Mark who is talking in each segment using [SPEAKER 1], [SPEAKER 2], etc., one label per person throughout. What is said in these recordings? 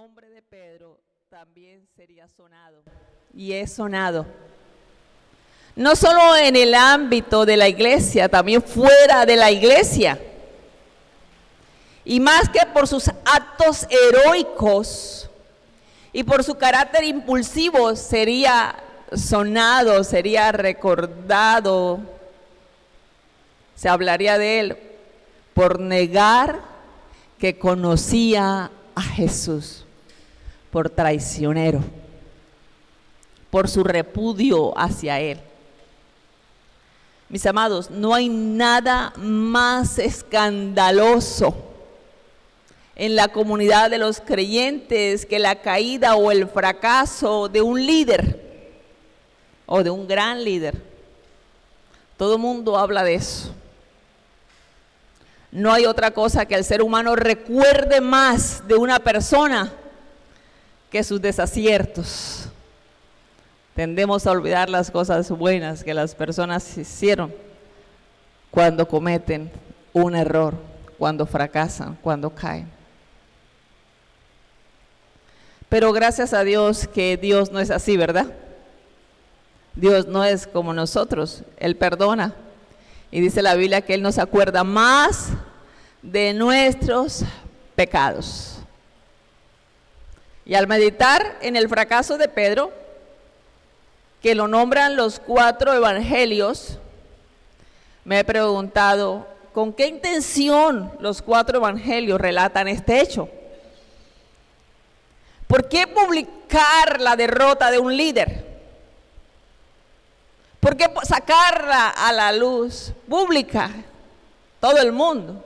[SPEAKER 1] nombre de Pedro también sería sonado. Y es sonado. No solo en el ámbito de la iglesia, también fuera de la iglesia. Y más que por sus actos heroicos y por su carácter impulsivo, sería sonado, sería recordado. Se hablaría de él por negar que conocía a Jesús, por traicionero, por su repudio hacia él. Mis amados, no hay nada más escandaloso en la comunidad de los creyentes que la caída o el fracaso de un líder o de un gran líder. Todo el mundo habla de eso. No hay otra cosa que el ser humano recuerde más de una persona que sus desaciertos. Tendemos a olvidar las cosas buenas que las personas hicieron cuando cometen un error, cuando fracasan, cuando caen. Pero gracias a Dios que Dios no es así, ¿verdad? Dios no es como nosotros, Él perdona. Y dice la Biblia que Él nos acuerda más de nuestros pecados. Y al meditar en el fracaso de Pedro, que lo nombran los 4 evangelios, me he preguntado, ¿con qué intención los 4 evangelios relatan este hecho? ¿Por qué publicar la derrota de un líder? ¿Por qué sacarla a la luz pública? Todo el mundo.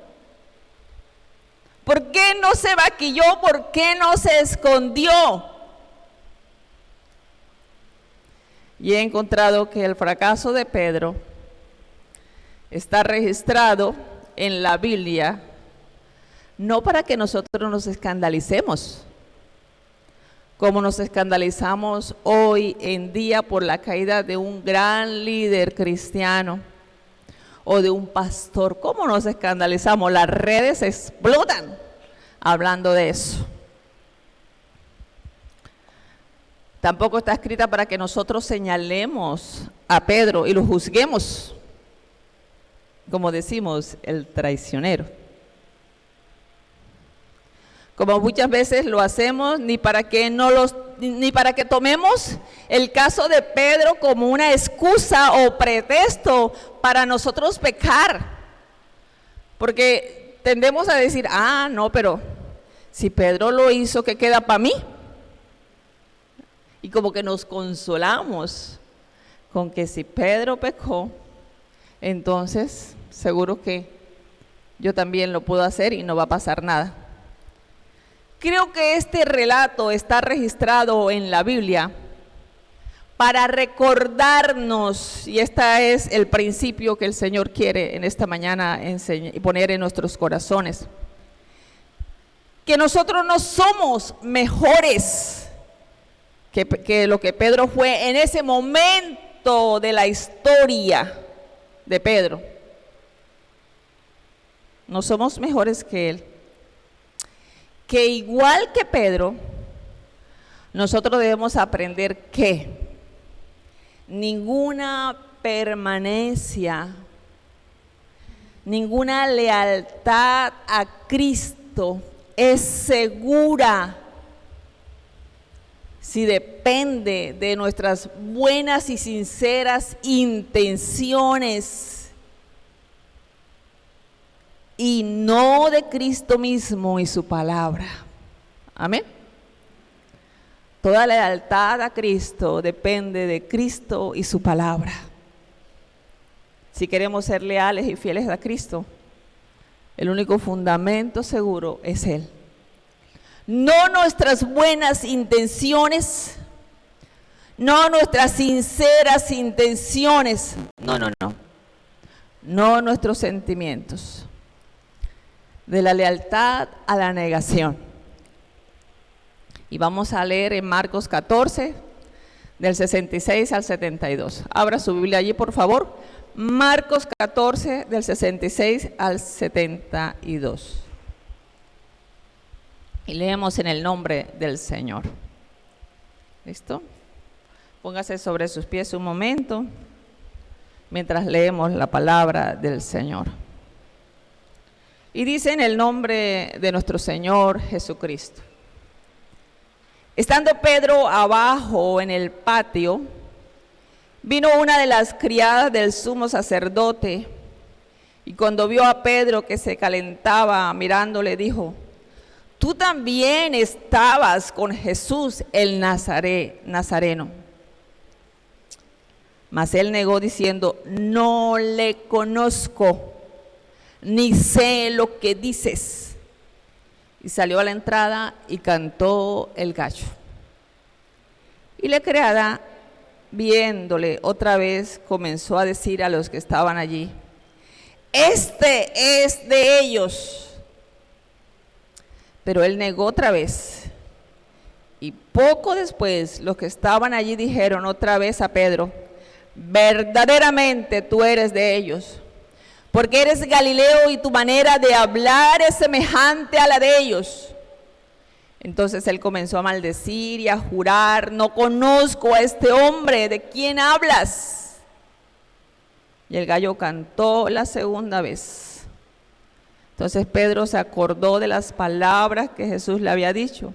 [SPEAKER 1] ¿Por qué no se maquilló? ¿Por qué no se escondió? Y he encontrado que el fracaso de Pedro está registrado en la Biblia, no para que nosotros nos escandalicemos, como nos escandalizamos hoy en día por la caída de un gran líder cristiano o de un pastor. ¿Cómo nos escandalizamos? Las redes explotan hablando de eso. Tampoco está escrita para que nosotros señalemos a Pedro y lo juzguemos, como decimos, el traicionero. Como muchas veces lo hacemos, ni para que tomemos el caso de Pedro como una excusa o pretexto para nosotros pecar. Porque tendemos a decir, no, pero si Pedro lo hizo, ¿qué queda para mí? Y como que nos consolamos con que si Pedro pecó, entonces seguro que yo también lo puedo hacer y no va a pasar nada. Creo que este relato está registrado en la Biblia para recordarnos, y este es el principio que el Señor quiere en esta mañana y poner en nuestros corazones, que nosotros no somos mejores que lo que Pedro fue en ese momento de la historia de Pedro. No somos mejores que él. Que igual que Pedro, nosotros debemos aprender que ninguna permanencia, ninguna lealtad a Cristo es segura si depende de nuestras buenas y sinceras intenciones y no de Cristo mismo y su palabra. Amén. Toda lealtad a Cristo depende de Cristo y su palabra. Si queremos ser leales y fieles a Cristo, el único fundamento seguro es Él. No nuestras buenas intenciones, no nuestras sinceras intenciones, no nuestros sentimientos. De la lealtad a la negación. Y vamos a leer en Marcos 14, del 66 al 72. Abra su Biblia allí, por favor. Marcos 14, del 66 al 72. Y leemos en el nombre del Señor. ¿Listo? Póngase sobre sus pies un momento mientras leemos la palabra del Señor. Y dice en el nombre de nuestro Señor Jesucristo. Estando Pedro abajo en el patio, vino una de las criadas del sumo sacerdote y cuando vio a Pedro que se calentaba mirándole, dijo: tú también estabas con Jesús el Nazareno. Mas él negó diciendo: no le conozco, ni sé lo que dices. Y salió a la entrada y cantó el gallo. Y la criada, viéndole otra vez, comenzó a decir a los que estaban allí: este es de ellos. Pero él negó otra vez. Y poco después los que estaban allí dijeron otra vez a Pedro: verdaderamente tú eres de ellos, porque eres Galileo y tu manera de hablar es semejante a la de ellos. Entonces él comenzó a maldecir y a jurar: no conozco a este hombre, ¿de quién hablas? Y el gallo cantó la segunda vez. Entonces Pedro se acordó de las palabras que Jesús le había dicho: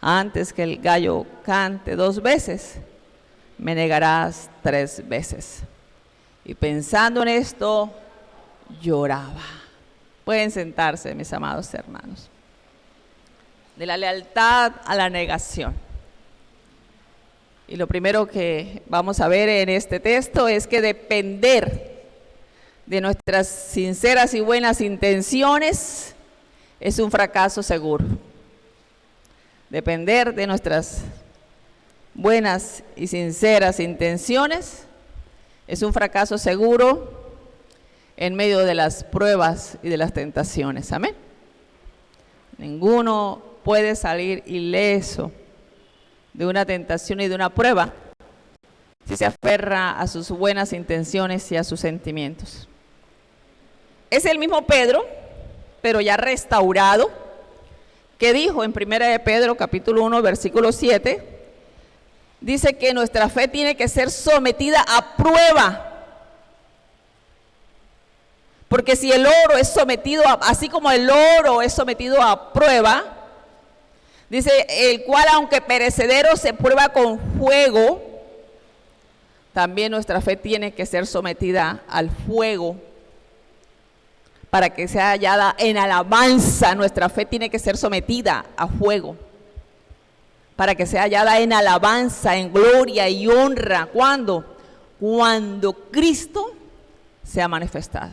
[SPEAKER 1] antes que el gallo cante 2 veces, me negarás 3 veces. Y pensando en esto, lloraba. Pueden sentarse, mis amados hermanos. De la lealtad a la negación. Y lo primero que vamos a ver en este texto es que depender de nuestras sinceras y buenas intenciones es un fracaso seguro. Depender de nuestras buenas y sinceras intenciones es un fracaso seguro en medio de las pruebas y de las tentaciones. Amén. Ninguno puede salir ileso de una tentación y de una prueba si se aferra a sus buenas intenciones y a sus sentimientos. Es el mismo Pedro, pero ya restaurado, que dijo en 1 de Pedro capítulo 1 versículo 7, dice que nuestra fe tiene que ser sometida a prueba. Porque si el oro es sometido, así como el oro es sometido a prueba, dice, el cual aunque perecedero se prueba con fuego, también nuestra fe tiene que ser sometida al fuego para que sea hallada en alabanza. Nuestra fe tiene que ser sometida a fuego para que sea hallada en alabanza, en gloria y honra. ¿Cuándo? Cuando Cristo sea manifestado.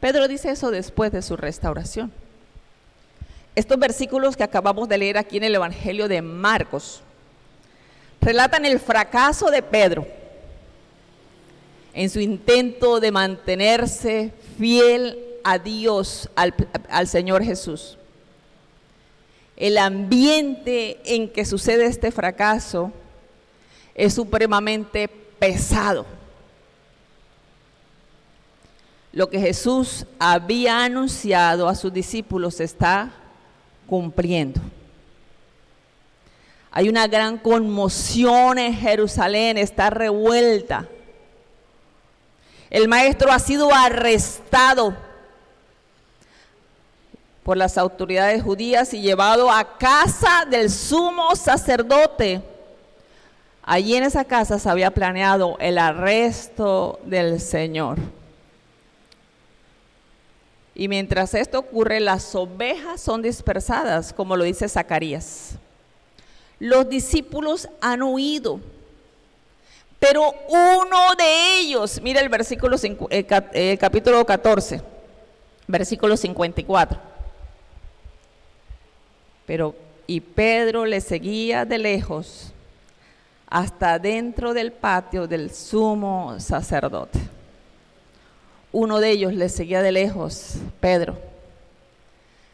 [SPEAKER 1] Pedro dice eso después de su restauración. Estos versículos que acabamos de leer aquí en el Evangelio de Marcos relatan el fracaso de Pedro en su intento de mantenerse fiel a Dios, al Señor Jesús. El ambiente en que sucede este fracaso es supremamente pesado. Lo que Jesús había anunciado a sus discípulos se está cumpliendo. Hay una gran conmoción en Jerusalén, está revuelta. El maestro ha sido arrestado por las autoridades judías y llevado a casa del sumo sacerdote. Allí en esa casa se había planeado el arresto del Señor. Y mientras esto ocurre, las ovejas son dispersadas, como lo dice Zacarías. Los discípulos han huido, pero uno de ellos, mira el versículo capítulo 14, versículo 54. Y Pedro le seguía de lejos hasta dentro del patio del sumo sacerdote. Uno de ellos le seguía de lejos, Pedro.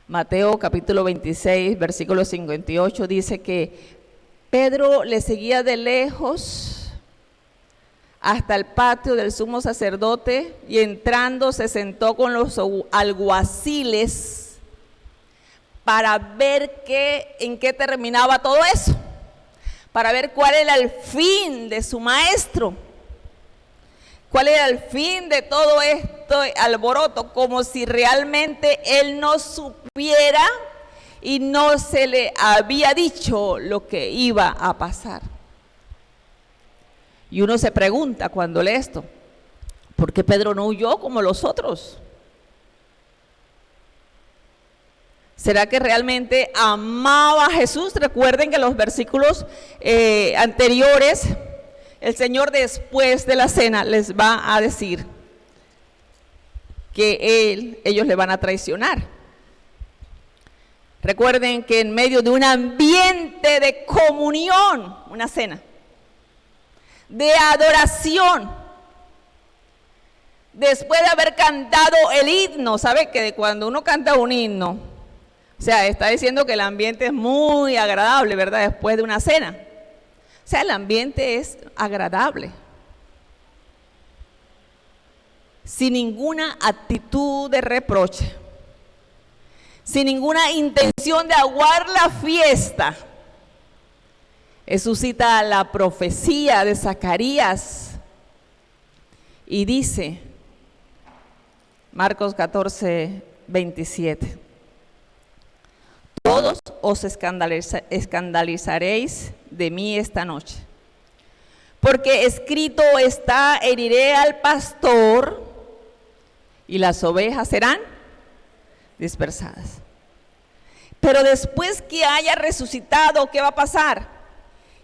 [SPEAKER 1] Mateo capítulo 26, versículo 58 dice que Pedro le seguía de lejos hasta el patio del sumo sacerdote y entrando se sentó con los alguaciles para ver en qué terminaba todo eso, para ver cuál era el fin de su maestro, cuál era el fin de todo este alboroto, como si realmente él no supiera y no se le había dicho lo que iba a pasar. Y uno se pregunta cuando lee esto, ¿por qué Pedro no huyó como los otros? ¿Será que realmente amaba a Jesús? Recuerden que en los versículos anteriores, el Señor después de la cena les va a decir que ellos le van a traicionar. Recuerden que en medio de un ambiente de comunión, una cena, de adoración, después de haber cantado el himno, ¿sabe que cuando uno canta un himno, o sea, está diciendo que el ambiente es muy agradable, ¿verdad? Después de una cena. O sea, el ambiente es agradable. Sin ninguna actitud de reproche. Sin ninguna intención de aguar la fiesta. Jesús cita la profecía de Zacarías y dice, Marcos 14, 27, todos os escandalizaréis de mí esta noche, porque escrito está, heriré al pastor y las ovejas serán dispersadas. Pero después que haya resucitado, ¿qué va a pasar?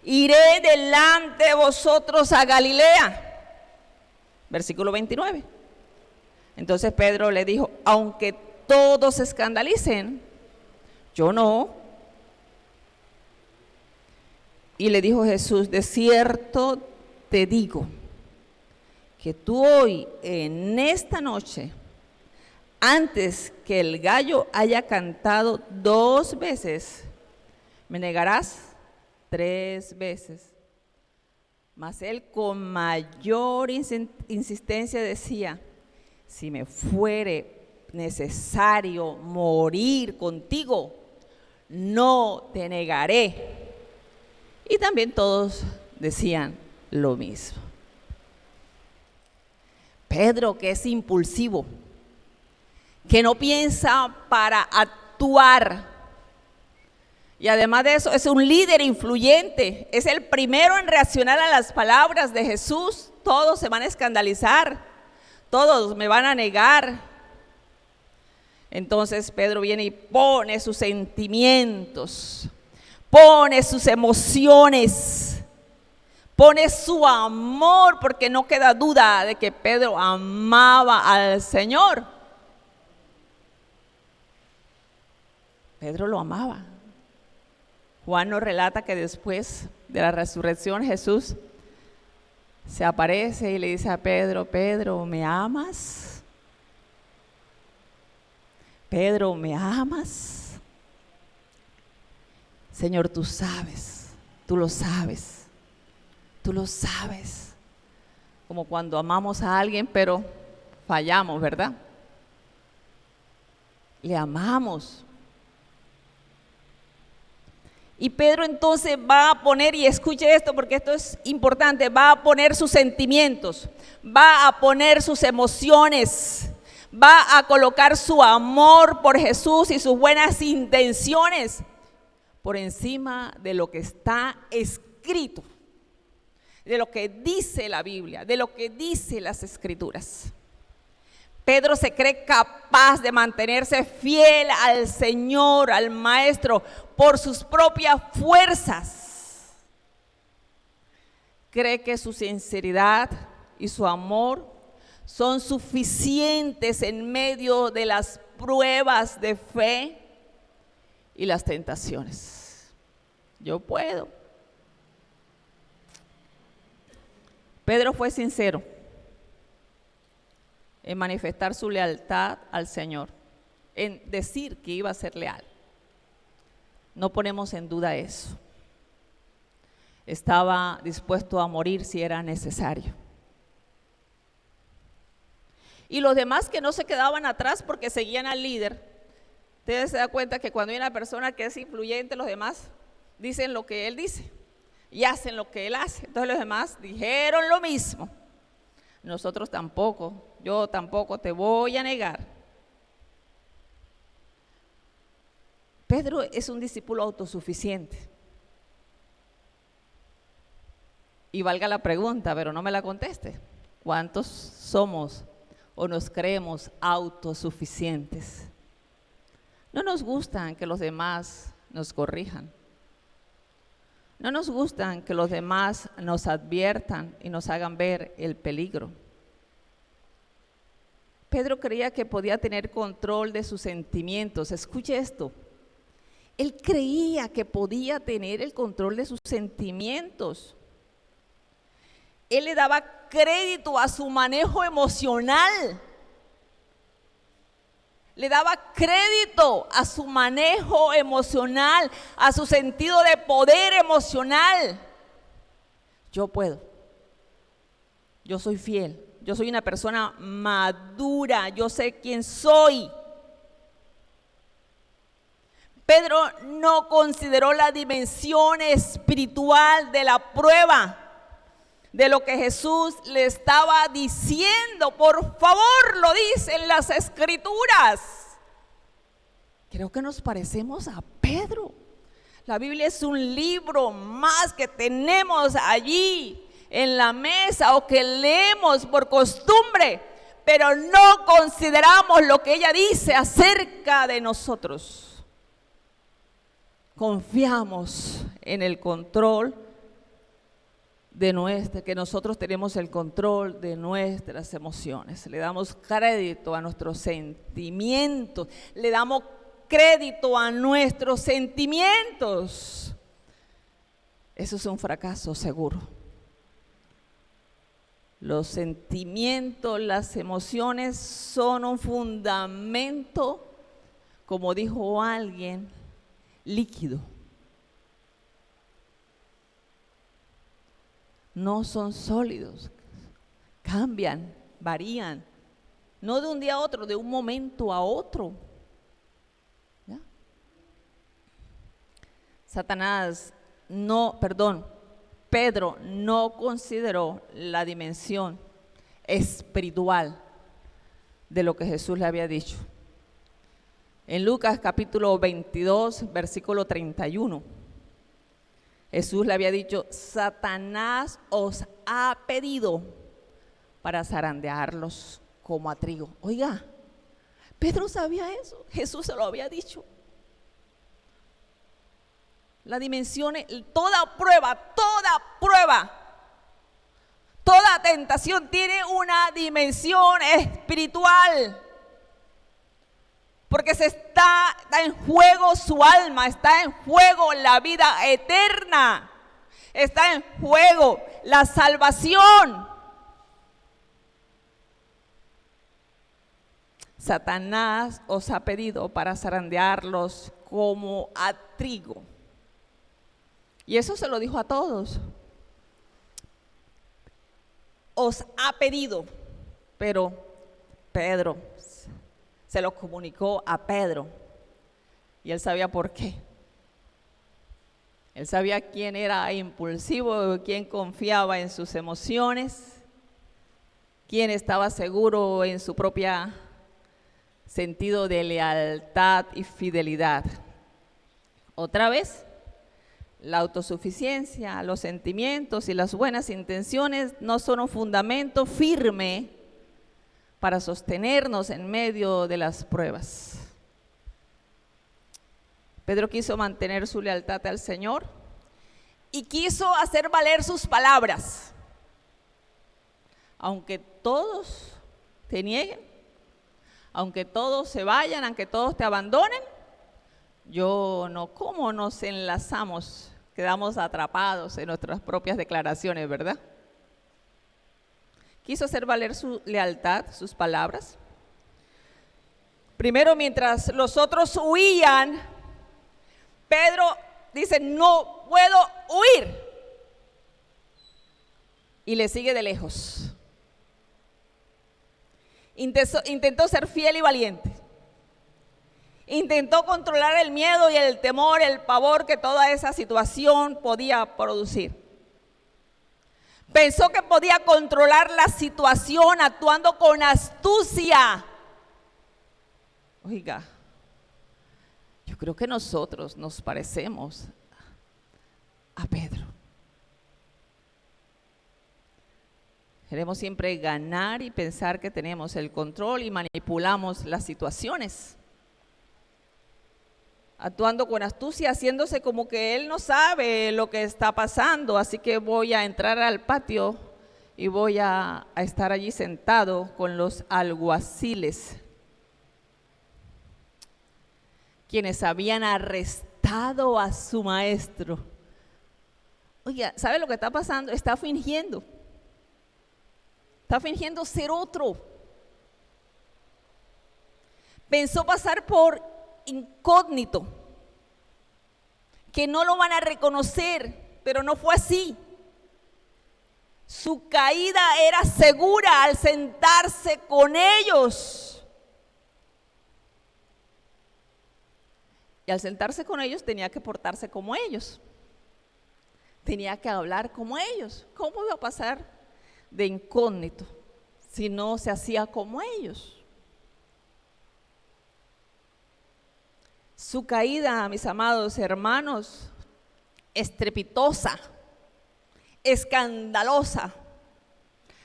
[SPEAKER 1] Iré delante de vosotros a Galilea. Versículo 29. Entonces Pedro le dijo, aunque todos se escandalicen, yo no. Y le dijo Jesús, de cierto te digo, que tú hoy, en esta noche, antes que el gallo haya cantado 2 veces, me negarás 3 veces. Mas él con mayor insistencia decía, si me fuere necesario morir contigo, no te negaré. Y también todos decían lo mismo. Pedro, que es impulsivo, que no piensa para actuar, y además de eso es un líder influyente, es el primero en reaccionar a las palabras de Jesús. Todos se van a escandalizar, todos me van a negar. Entonces Pedro viene y pone sus sentimientos, pone sus emociones, pone su amor, porque no queda duda de que Pedro amaba al Señor. Pedro lo amaba. Juan nos relata que después de la resurrección Jesús se aparece y le dice a Pedro, Pedro, ¿me amas? Pedro, ¿me amas? Señor, tú sabes, tú lo sabes, tú lo sabes. Como cuando amamos a alguien pero fallamos, ¿verdad? Le amamos. Y Pedro entonces va a poner, y escuche esto porque esto es importante, va a poner sus sentimientos, va a poner sus emociones, va a colocar su amor por Jesús y sus buenas intenciones por encima de lo que está escrito, de lo que dice la Biblia, de lo que dice las Escrituras. Pedro se cree capaz de mantenerse fiel al Señor, al Maestro, por sus propias fuerzas. Cree que su sinceridad y su amor son suficientes en medio de las pruebas de fe y las tentaciones. Yo puedo. Pedro fue sincero en manifestar su lealtad al Señor, en decir que iba a ser leal. No ponemos en duda eso. Estaba dispuesto a morir si era necesario. Y los demás que no se quedaban atrás porque seguían al líder, Ustedes se dan cuenta que cuando hay una persona que es influyente, los demás dicen lo que él dice y hacen lo que él hace. Entonces los demás dijeron lo mismo. Nosotros tampoco, yo tampoco te voy a negar. Pedro es un discípulo autosuficiente. Y valga la pregunta, pero no me la conteste. ¿Cuántos somos o nos creemos autosuficientes? No nos gustan que los demás nos corrijan. No nos gustan que los demás nos adviertan y nos hagan ver el peligro. Pedro creía que podía tener control de sus sentimientos. Escuche esto. Él creía que podía tener el control de sus sentimientos. Él le daba crédito a su manejo emocional. Le daba crédito a su manejo emocional, a su sentido de poder emocional. Yo puedo. Yo soy fiel. Yo soy una persona madura. Yo sé quién soy. Pedro no consideró la dimensión espiritual de la prueba, de lo que Jesús le estaba diciendo. Por favor, lo dicen las Escrituras. Creo que nos parecemos a Pedro. La Biblia es un libro más que tenemos allí en la mesa o que leemos por costumbre, pero no consideramos lo que ella dice acerca de nosotros. Confiamos en el control que nosotros tenemos el control de nuestras emociones. Le damos crédito a nuestros sentimientos, le damos crédito a nuestros sentimientos. Eso es un fracaso seguro. Los sentimientos, las emociones son un fundamento, como dijo alguien, líquido. No son sólidos, cambian, varían, no de un día a otro, de un momento a otro. ¿Ya? Pedro no consideró la dimensión espiritual de lo que Jesús le había dicho. En Lucas capítulo 22, versículo 31, Jesús le había dicho: Satanás os ha pedido para zarandearlos como a trigo. Oiga, Pedro sabía eso, Jesús se lo había dicho. La dimensión, toda prueba, toda tentación tiene una dimensión espiritual. Porque está en juego su alma, está en juego la vida eterna, está en juego la salvación. Satanás os ha pedido para zarandearlos como a trigo. Y eso se lo dijo a todos. Os ha pedido, pero Pedro se lo comunicó a Pedro y él sabía por qué. Él sabía quién era impulsivo, quién confiaba en sus emociones, quién estaba seguro en su propia sentido de lealtad y fidelidad. Otra vez, la autosuficiencia, los sentimientos y las buenas intenciones no son un fundamento firme para sostenernos en medio de las pruebas. Pedro quiso mantener su lealtad al Señor y quiso hacer valer sus palabras. Aunque todos te nieguen, aunque todos se vayan, aunque todos te abandonen, yo no. ¿Cómo nos enlazamos? Quedamos atrapados en nuestras propias declaraciones, ¿verdad? Quiso hacer valer su lealtad, sus palabras. Primero, mientras los otros huían, Pedro dice: no puedo huir. Y le sigue de lejos. Intentó ser fiel y valiente. Intentó controlar el miedo y el temor, el pavor que toda esa situación podía producir. Pensó que podía controlar la situación actuando con astucia. Oiga, yo creo que nosotros nos parecemos a Pedro. Queremos siempre ganar y pensar que tenemos el control y manipulamos las situaciones. Actuando con astucia, haciéndose como que él no sabe lo que está pasando, así que voy a entrar al patio y voy a estar allí sentado con los alguaciles, quienes habían arrestado a su maestro. Oiga, ¿sabe lo que está pasando? Está fingiendo ser otro. Pensó pasar por incógnito, que no lo van a reconocer, pero no fue así. Su caída era segura al sentarse con ellos. Y al sentarse con ellos tenía que portarse como ellos. Tenía que hablar como ellos. ¿Cómo iba a pasar de incógnito si no se hacía como ellos? Su caída, mis amados hermanos, estrepitosa, escandalosa,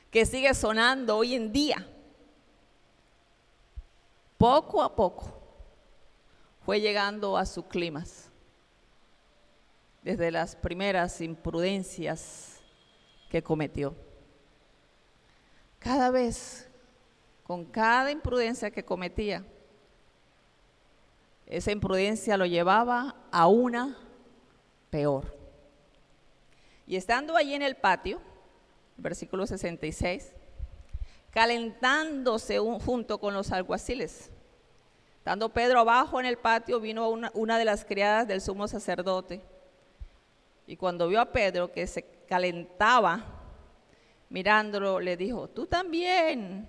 [SPEAKER 1] que sigue sonando hoy en día, poco a poco fue llegando a su clímax. Desde las primeras imprudencias que cometió. Cada vez, con cada imprudencia que cometía, esa imprudencia lo llevaba a una peor. Y estando allí en el patio, versículo 66, calentándose junto con los alguaciles, estando Pedro abajo en el patio, vino una de las criadas del sumo sacerdote. Y cuando vio a Pedro que se calentaba, mirándolo, le dijo: tú también.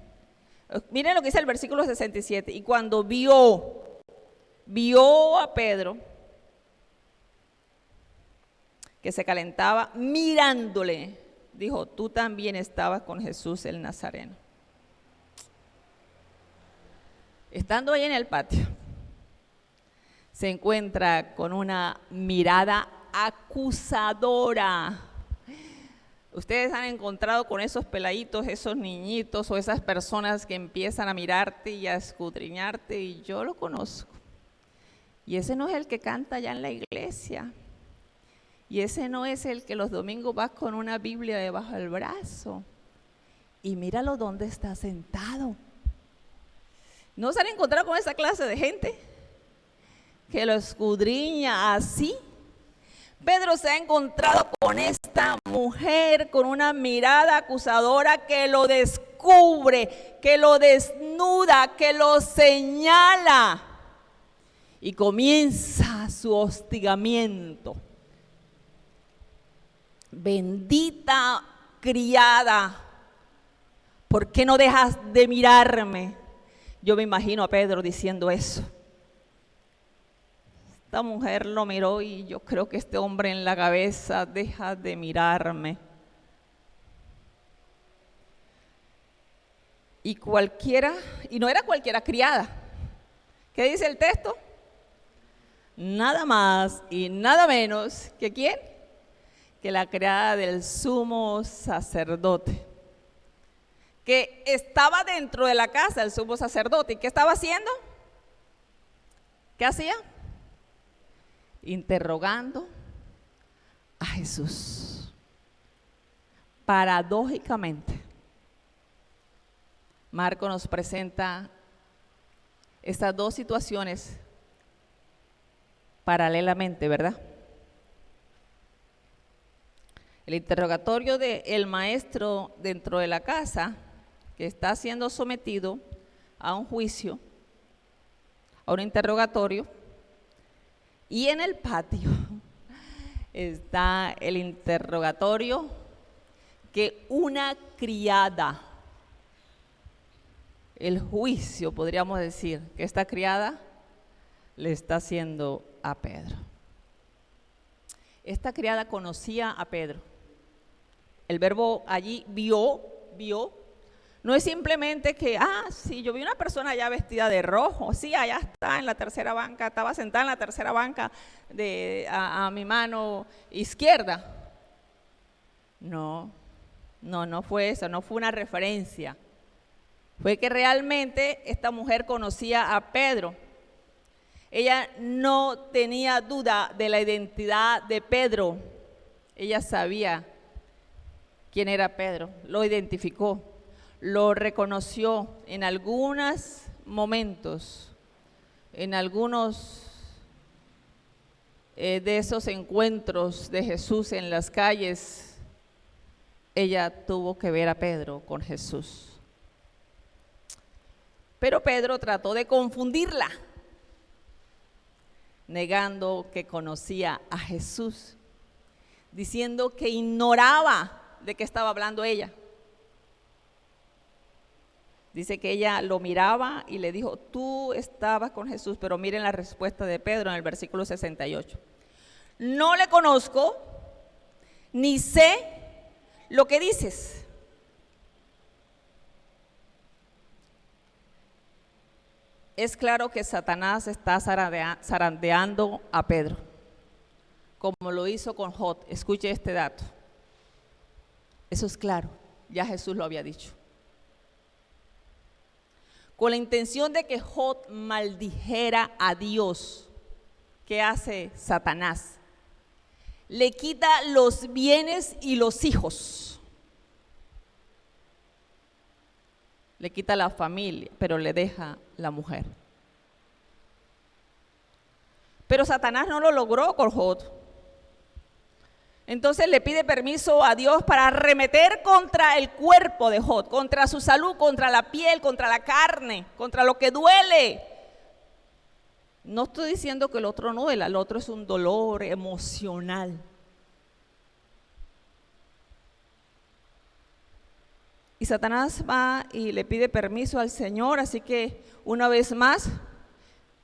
[SPEAKER 1] Miren lo que dice el versículo 67. Y cuando vio a Pedro que se calentaba, mirándole, dijo: tú también estabas con Jesús el Nazareno. Estando ahí en el patio, se encuentra con una mirada acusadora. Ustedes han encontrado con esos peladitos, esos niñitos o esas personas que empiezan a mirarte y a escudriñarte, y yo lo conozco. Y ese no es el que canta allá en la iglesia. Y ese no es el que los domingos va con una Biblia debajo del brazo. Y míralo dónde está sentado. ¿No se han encontrado con esa clase de gente que lo escudriña así? Pedro se ha encontrado con esta mujer con una mirada acusadora que lo descubre, que lo desnuda, que lo señala. Y comienza su hostigamiento. Bendita criada, ¿por qué no dejas de mirarme? Yo me imagino a Pedro diciendo eso. Esta mujer lo miró y yo creo que este hombre en la cabeza: deja de mirarme. Y no era cualquiera criada. ¿Qué dice el texto? Nada más y nada menos que ¿quién? Que la criada del sumo sacerdote, que estaba dentro de la casa del sumo sacerdote. ¿Y qué estaba haciendo? ¿Qué hacía? Interrogando a Jesús. Paradójicamente, Marco nos presenta estas dos situaciones paralelamente, ¿verdad? El interrogatorio del maestro dentro de la casa, que está siendo sometido a un juicio, a un interrogatorio, y en el patio está el interrogatorio que una criada, el juicio, podríamos decir, que esta criada le está haciendo a Pedro. Esta criada conocía a Pedro. El verbo allí vio, no es simplemente que, sí, yo vi una persona allá vestida de rojo, sí, allá está en la tercera banca, estaba sentada en la tercera banca a mi mano izquierda. No fue eso, no fue una referencia. Fue que realmente esta mujer conocía a Pedro. Ella no tenía duda de la identidad de Pedro. Ella sabía quién era Pedro, lo identificó, lo reconoció en algunos momentos, en algunos de esos encuentros de Jesús en las calles. Ella tuvo que ver a Pedro con Jesús. Pero Pedro trató de confundirla, negando que conocía a Jesús, diciendo que ignoraba de qué estaba hablando ella. Dice que ella lo miraba y le dijo, tú estabas con Jesús, pero miren la respuesta de Pedro en el versículo 68. No le conozco, ni sé lo que dices. Es claro que Satanás está zarandeando a Pedro, como lo hizo con Jod. Escuche este dato. Eso es claro, ya Jesús lo había dicho. Con la intención de que Jod maldijera a Dios. ¿Qué hace Satanás? Le quita los bienes y los hijos. Le quita la familia, pero le deja la mujer. Pero Satanás no lo logró con Jod. Entonces le pide permiso a Dios para arremeter contra el cuerpo de Jod, contra su salud, contra la piel, contra la carne, contra lo que duele. No estoy diciendo que el otro no duela, el otro es un dolor emocional. Y Satanás va y le pide permiso al Señor, así que una vez más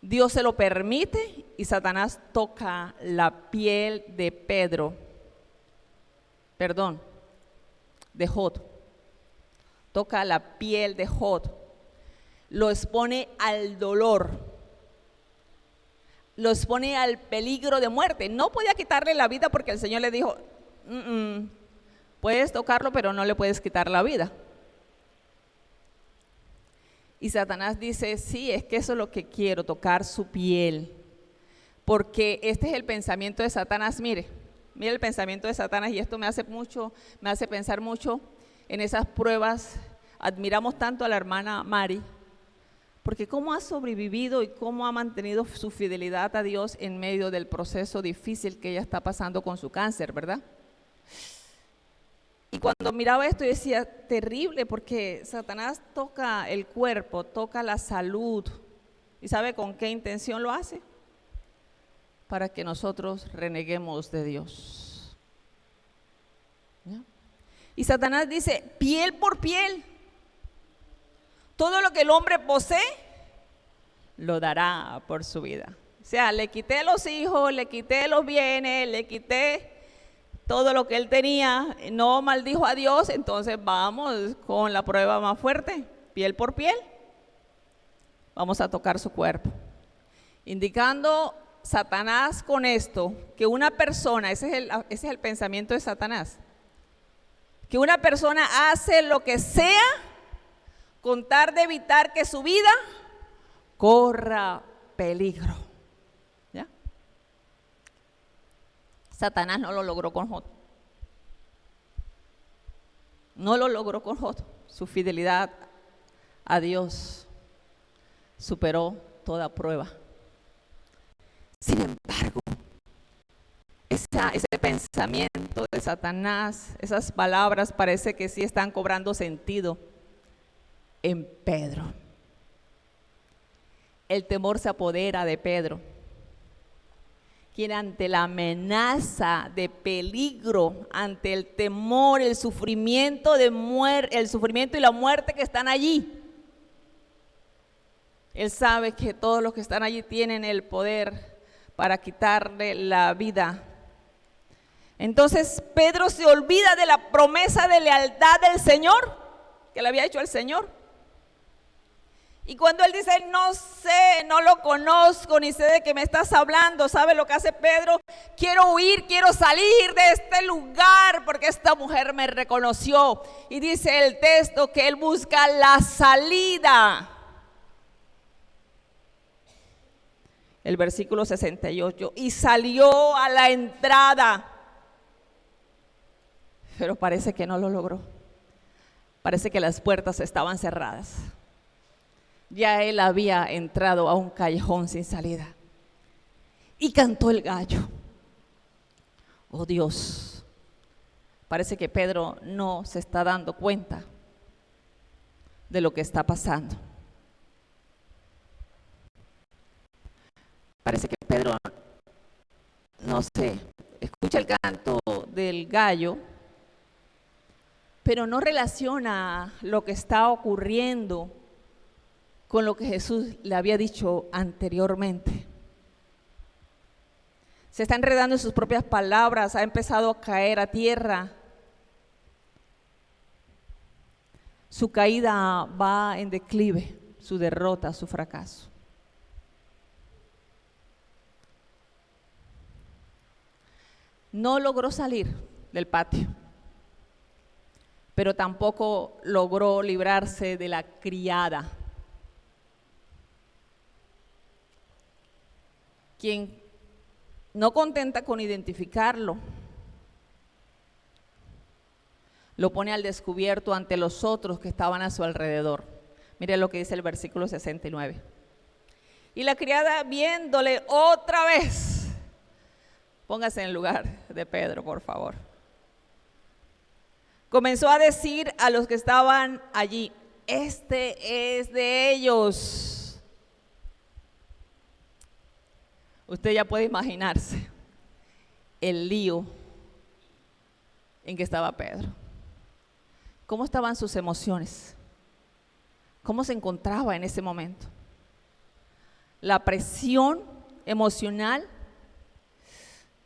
[SPEAKER 1] Dios se lo permite y Satanás toca la piel de Jod. Toca la piel de Jod, lo expone al dolor, lo expone al peligro de muerte. No podía quitarle la vida porque el Señor le dijo, puedes tocarlo pero no le puedes quitar la vida. Y Satanás dice, sí, es que eso es lo que quiero, tocar su piel. Porque este es el pensamiento de Satanás. Mire el pensamiento de Satanás, y esto me hace pensar mucho en esas pruebas. Admiramos tanto a la hermana Mari, porque cómo ha sobrevivido y cómo ha mantenido su fidelidad a Dios en medio del proceso difícil que ella está pasando con su cáncer, ¿verdad? Y cuando miraba esto yo decía, terrible, porque Satanás toca el cuerpo, toca la salud. ¿Y sabe con qué intención lo hace? Para que nosotros reneguemos de Dios. ¿Ya? Y Satanás dice, piel por piel, todo lo que el hombre posee, lo dará por su vida. O sea, le quité los hijos, le quité los bienes, le quité todo lo que él tenía, no maldijo a Dios, entonces vamos con la prueba más fuerte, piel por piel. Vamos a tocar su cuerpo. Indicando Satanás con esto, que una persona, ese es el pensamiento de Satanás, que una persona hace lo que sea con tal de evitar que su vida corra peligro. ¿Ya? Satanás no lo logró con Jod. No lo logró con Jod. Su fidelidad a Dios superó toda prueba. Sin embargo, ese pensamiento de Satanás, esas palabras parece que sí están cobrando sentido en Pedro. El temor se apodera de Pedro, quien ante la amenaza de peligro, ante el temor, el sufrimiento y la muerte que están allí, Él sabe que todos los que están allí tienen el poder para quitarle la vida. Entonces Pedro se olvida de la promesa de lealtad del Señor, que le había hecho al Señor. Y cuando él dice, no sé, no lo conozco, ni sé de qué me estás hablando, ¿sabe lo que hace Pedro? Quiero huir, quiero salir de este lugar porque esta mujer me reconoció. Y dice el texto que él busca la salida. El versículo 68, y salió a la entrada. Pero parece que no lo logró. Parece que las puertas estaban cerradas. Ya él había entrado a un callejón sin salida. Y cantó el gallo. Oh Dios, parece que Pedro no se está dando cuenta de lo que está pasando. Parece que Pedro, no sé, escucha el canto del gallo, pero no relaciona lo que está ocurriendo con lo que Jesús le había dicho anteriormente. Se está enredando en sus propias palabras, ha empezado a caer a tierra. Su caída va en declive, su derrota, su fracaso. No logró salir del patio, pero tampoco logró librarse de la criada, quien, no contenta con identificarlo, lo pone al descubierto ante los otros que estaban a su alrededor. Mire lo que dice el versículo 69. Y la criada, viéndole otra vez, póngase en el lugar de Pedro, por favor, comenzó a decir a los que estaban allí, este es de ellos. Usted ya puede imaginarse el lío en que estaba Pedro. ¿Cómo estaban sus emociones? ¿Cómo se encontraba en ese momento? La presión emocional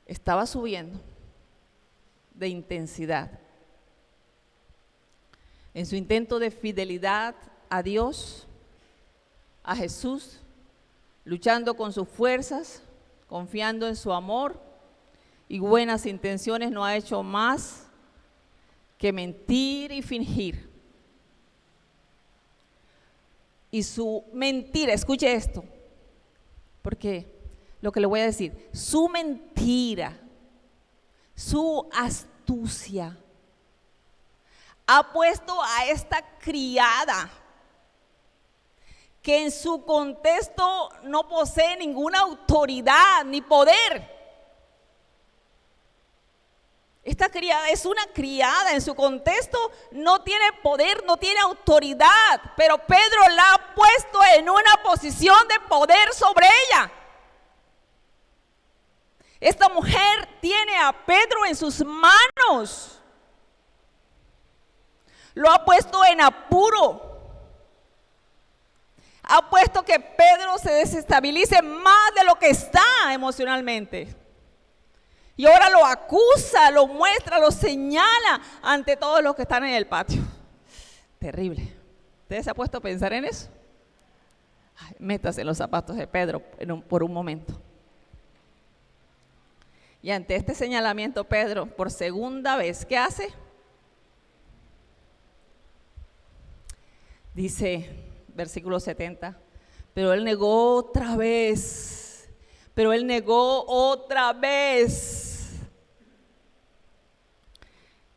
[SPEAKER 1] estaba subiendo de intensidad. En su intento de fidelidad a Dios, a Jesús, luchando con sus fuerzas, confiando en su amor y buenas intenciones, no ha hecho más que mentir y fingir. Y su mentira, escuche esto, porque lo que le voy a decir, su mentira, su astucia, ha puesto a esta criada, que en su contexto no posee ninguna autoridad ni poder. Esta criada es una criada, en su contexto no tiene poder, no tiene autoridad, pero Pedro la ha puesto en una posición de poder sobre ella. Esta mujer tiene a Pedro en sus manos, lo ha puesto en apuro. Ha puesto que Pedro se desestabilice más de lo que está emocionalmente. Y ahora lo acusa, lo muestra, lo señala ante todos los que están en el patio. Terrible. ¿Usted se ha puesto a pensar en eso? Ay, métase en los zapatos de Pedro por un momento. Y ante este señalamiento, Pedro, por segunda vez, ¿qué hace? Dice, versículo 70, pero él negó otra vez, pero él negó otra vez.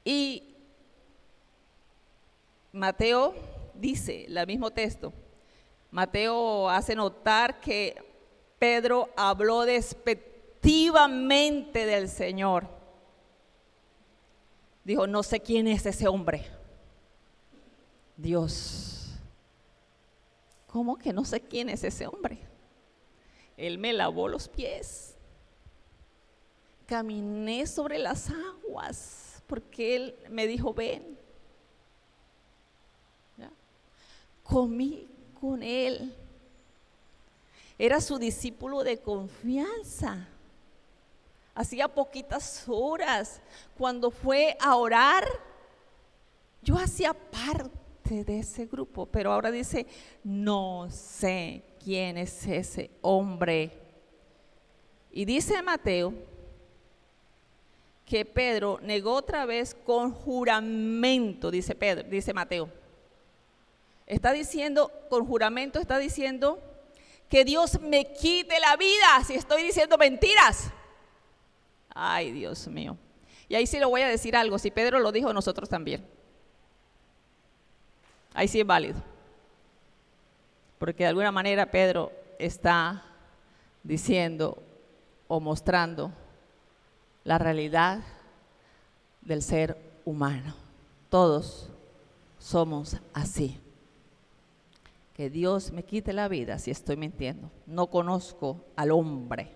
[SPEAKER 1] Y Mateo dice, el mismo texto, Mateo hace notar que Pedro habló despectivamente del Señor. Dijo, no sé quién es ese hombre. Dios. ¿Cómo que no sé quién es ese hombre? Él me lavó los pies. Caminé sobre las aguas porque él me dijo, ven. ¿Ya? Comí con él. Era su discípulo de confianza. Hacía poquitas horas, cuando fue a orar, yo hacía parte de ese grupo, pero ahora dice, no sé quién es ese hombre. Y dice Mateo que Pedro negó otra vez con juramento, dice Mateo. Está diciendo, con juramento está diciendo que Dios me quite la vida si estoy diciendo mentiras. Ay, Dios mío. Y ahí sí le voy a decir algo, si Pedro lo dijo, nosotros también. Ahí sí es válido. Porque de alguna manera Pedro está diciendo o mostrando la realidad del ser humano. Todos somos así. Que Dios me quite la vida si estoy mintiendo. No conozco al hombre.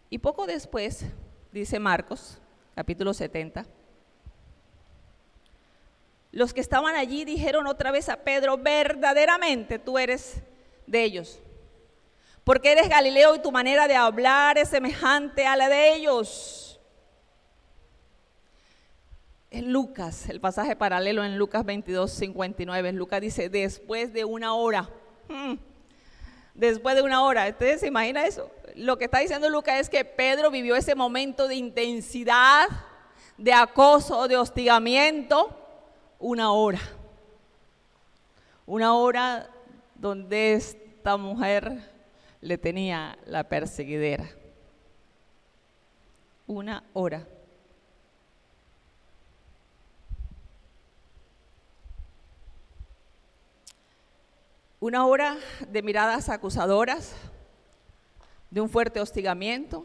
[SPEAKER 1] Y poco después, dice Marcos, capítulo 70, los que estaban allí dijeron otra vez a Pedro, verdaderamente tú eres de ellos, porque eres Galileo y tu manera de hablar es semejante a la de ellos. En Lucas, el pasaje paralelo en Lucas 22:59, Lucas dice, después de una hora. Después de una hora, ¿ustedes se imaginan eso? Lo que está diciendo Lucas es que Pedro vivió ese momento de intensidad, de acoso, de hostigamiento, una hora. Una hora donde esta mujer le tenía la perseguidera. Una hora. Una hora de miradas acusadoras, de un fuerte hostigamiento,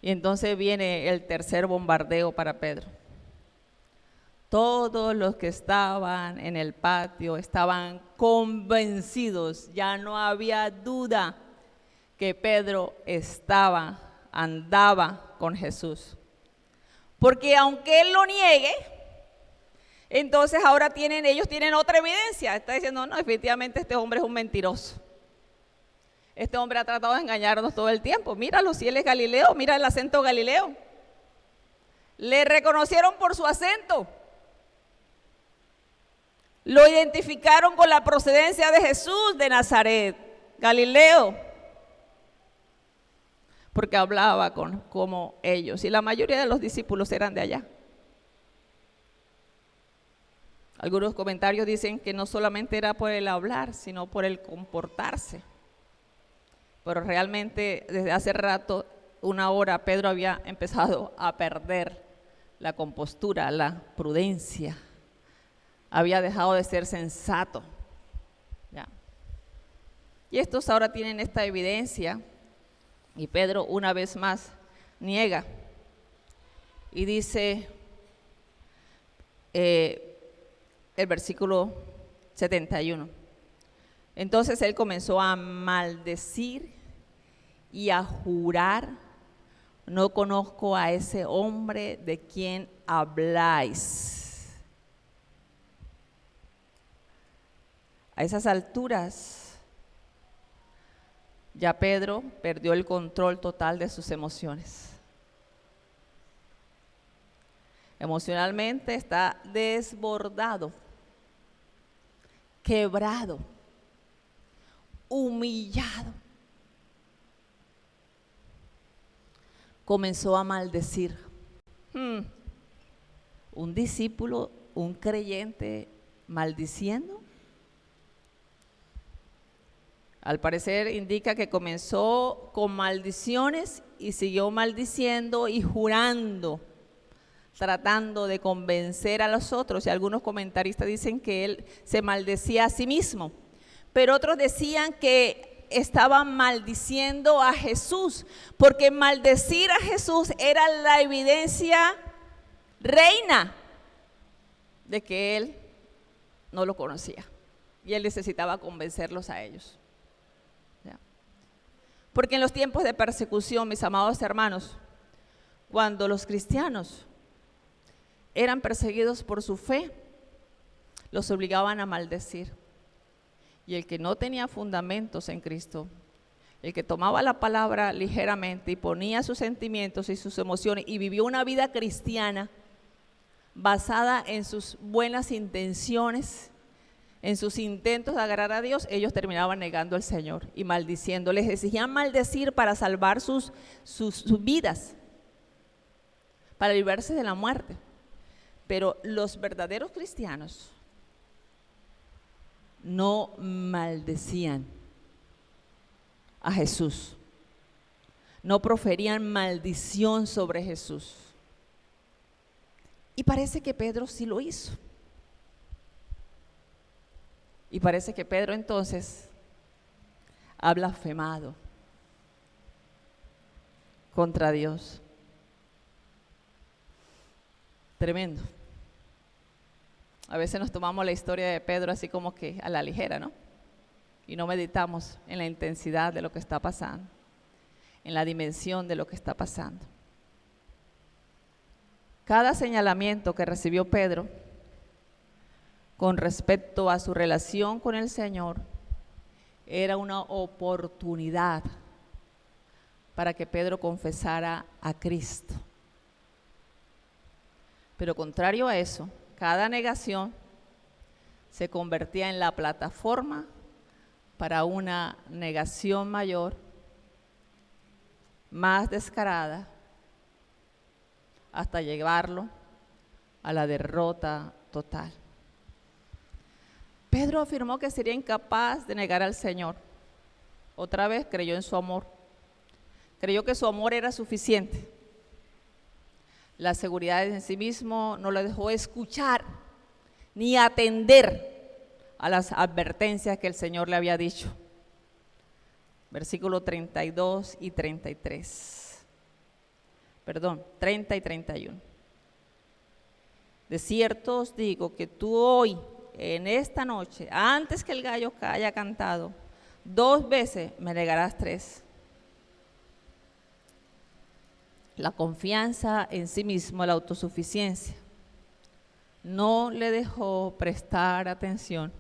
[SPEAKER 1] y entonces viene el tercer bombardeo para Pedro. Todos los que estaban en el patio estaban convencidos, ya no había duda que Pedro andaba con Jesús. Porque aunque él lo niegue, entonces ahora ellos tienen otra evidencia. Está diciendo, no, efectivamente este hombre es un mentiroso. Este hombre ha tratado de engañarnos todo el tiempo. Míralo, si él es Galileo, mira el acento galileo. Le reconocieron por su acento. Lo identificaron con la procedencia de Jesús de Nazaret, Galileo. Porque hablaba como ellos. Y la mayoría de los discípulos eran de allá. Algunos comentarios dicen que no solamente era por el hablar, sino por el comportarse. Pero realmente desde hace rato, una hora, Pedro había empezado a perder la compostura, la prudencia. Había dejado de ser sensato. ¿Ya? Y estos ahora tienen esta evidencia y Pedro una vez más niega y dice el versículo 71. Entonces él comenzó a maldecir y a jurar, no conozco a ese hombre de quien habláis. A esas alturas, ya Pedro perdió el control total de sus emociones. Emocionalmente está desbordado, quebrado, humillado. Comenzó a maldecir. Un discípulo, un creyente maldiciendo. Al parecer indica que comenzó con maldiciones y siguió maldiciendo y jurando, tratando de convencer a los otros. Y algunos comentaristas dicen que él se maldecía a sí mismo, pero otros decían que estaba maldiciendo a Jesús, porque maldecir a Jesús era la evidencia reina de que él no lo conocía y él necesitaba convencerlos a ellos. ¿Ya? Porque en los tiempos de persecución, mis amados hermanos, cuando los cristianos eran perseguidos por su fe, los obligaban a maldecir. Y el que no tenía fundamentos en Cristo, el que tomaba la palabra ligeramente y ponía sus sentimientos y sus emociones y vivió una vida cristiana basada en sus buenas intenciones, en sus intentos de agradar a Dios, ellos terminaban negando al Señor y maldiciendo. Les exigían maldecir para salvar sus vidas, para librarse de la muerte. Pero los verdaderos cristianos no maldecían a Jesús, no proferían maldición sobre Jesús. Y parece que Pedro sí lo hizo. Y parece que Pedro entonces ha blasfemado contra Dios. Tremendo. A veces nos tomamos la historia de Pedro así como que a la ligera, ¿no? Y no meditamos en la intensidad de lo que está pasando, en la dimensión de lo que está pasando. Cada señalamiento que recibió Pedro con respecto a su relación con el Señor era una oportunidad para que Pedro confesara a Cristo. Pero contrario a eso, cada negación se convertía en la plataforma para una negación mayor, más descarada, hasta llevarlo a la derrota total. Pedro afirmó que sería incapaz de negar al Señor. Otra vez creyó en su amor. Creyó que su amor era suficiente. La seguridad en sí mismo no lo dejó escuchar ni atender a las advertencias que el Señor le había dicho. Versículos 32 y 33. Perdón, 30 y 31. De cierto os digo que tú hoy, en esta noche, antes que el gallo haya cantado, 2 veces me negarás 3. La confianza en sí mismo, la autosuficiencia, no le dejó prestar atención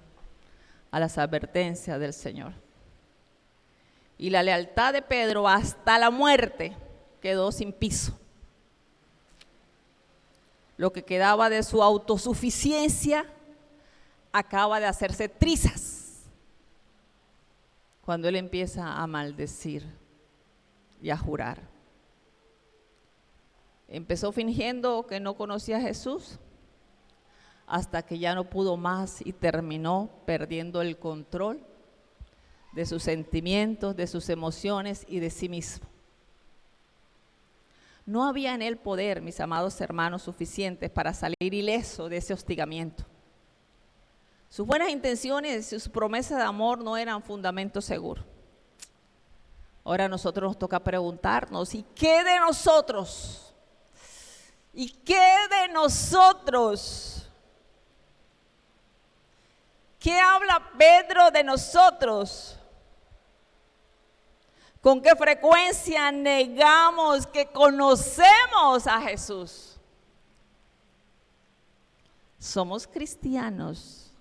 [SPEAKER 1] a las advertencias del Señor. Y la lealtad de Pedro hasta la muerte quedó sin piso. Lo que quedaba de su autosuficiencia acaba de hacerse trizas cuando él empieza a maldecir y a jurar. Empezó fingiendo que no conocía a Jesús hasta que ya no pudo más y terminó perdiendo el control de sus sentimientos, de sus emociones y de sí mismo. No había en él poder, mis amados hermanos, suficientes para salir ileso de ese hostigamiento. Sus buenas intenciones, sus promesas de amor no eran fundamento seguro. Ahora a nosotros nos toca preguntarnos, ¿y qué de nosotros? ¿Y qué de nosotros? ¿Qué habla Pedro de nosotros? ¿Con qué frecuencia negamos que conocemos a Jesús? Somos cristianos,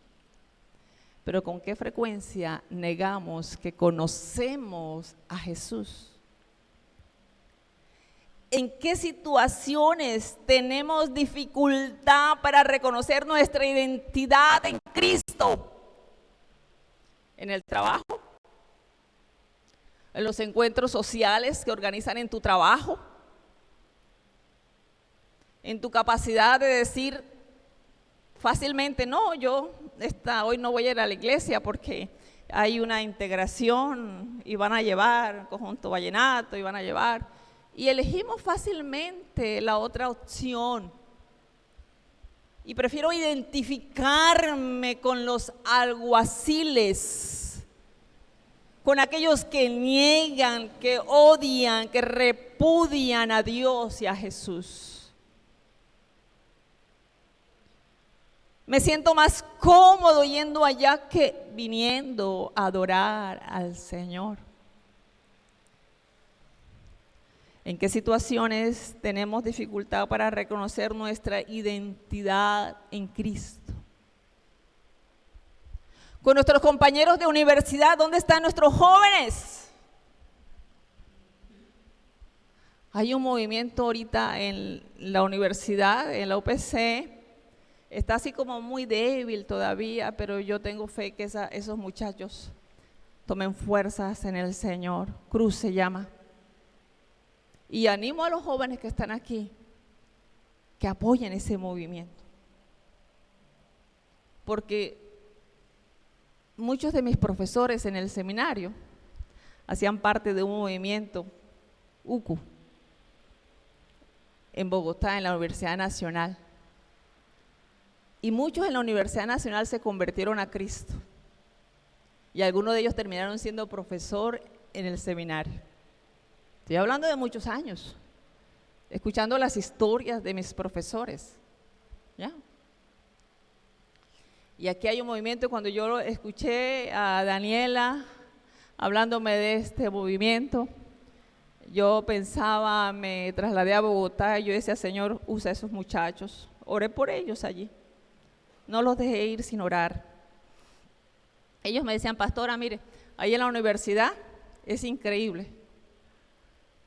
[SPEAKER 1] pero ¿con qué frecuencia negamos que conocemos a Jesús? ¿En qué situaciones tenemos dificultad para reconocer nuestra identidad en Cristo? ¿En el trabajo? ¿En los encuentros sociales que organizan en tu trabajo? ¿En tu capacidad de decir fácilmente, no, yo hoy no voy a ir a la iglesia porque hay una integración y van a llevar conjunto vallenato y van a llevar? Y elegimos fácilmente la otra opción. Y prefiero identificarme con los alguaciles, con aquellos que niegan, que odian, que repudian a Dios y a Jesús. Me siento más cómodo yendo allá que viniendo a adorar al Señor. ¿En qué situaciones tenemos dificultad para reconocer nuestra identidad en Cristo? con nuestros compañeros de universidad. ¿Dónde están nuestros jóvenes? Hay un movimiento ahorita en la universidad, en la UPC, está así como muy débil todavía, pero yo tengo fe que esos muchachos tomen fuerzas en el Señor. Cruz se llama. Y animo a los jóvenes que están aquí que apoyen ese movimiento. Porque muchos de mis profesores en el seminario hacían parte de un movimiento UCU en Bogotá, en la Universidad Nacional. Y muchos en la Universidad Nacional se convirtieron a Cristo. Y algunos de ellos terminaron siendo profesor en el seminario. Estoy hablando de muchos años, escuchando las historias de mis profesores. ¿Ya? Y aquí hay un movimiento. Cuando yo escuché a Daniela hablándome de este movimiento, yo pensaba, me trasladé a Bogotá y yo decía, Señor, usa a esos muchachos. Oré por ellos allí. No los dejé ir sin orar. Ellos me decían, pastora, mire, ahí en la universidad es increíble.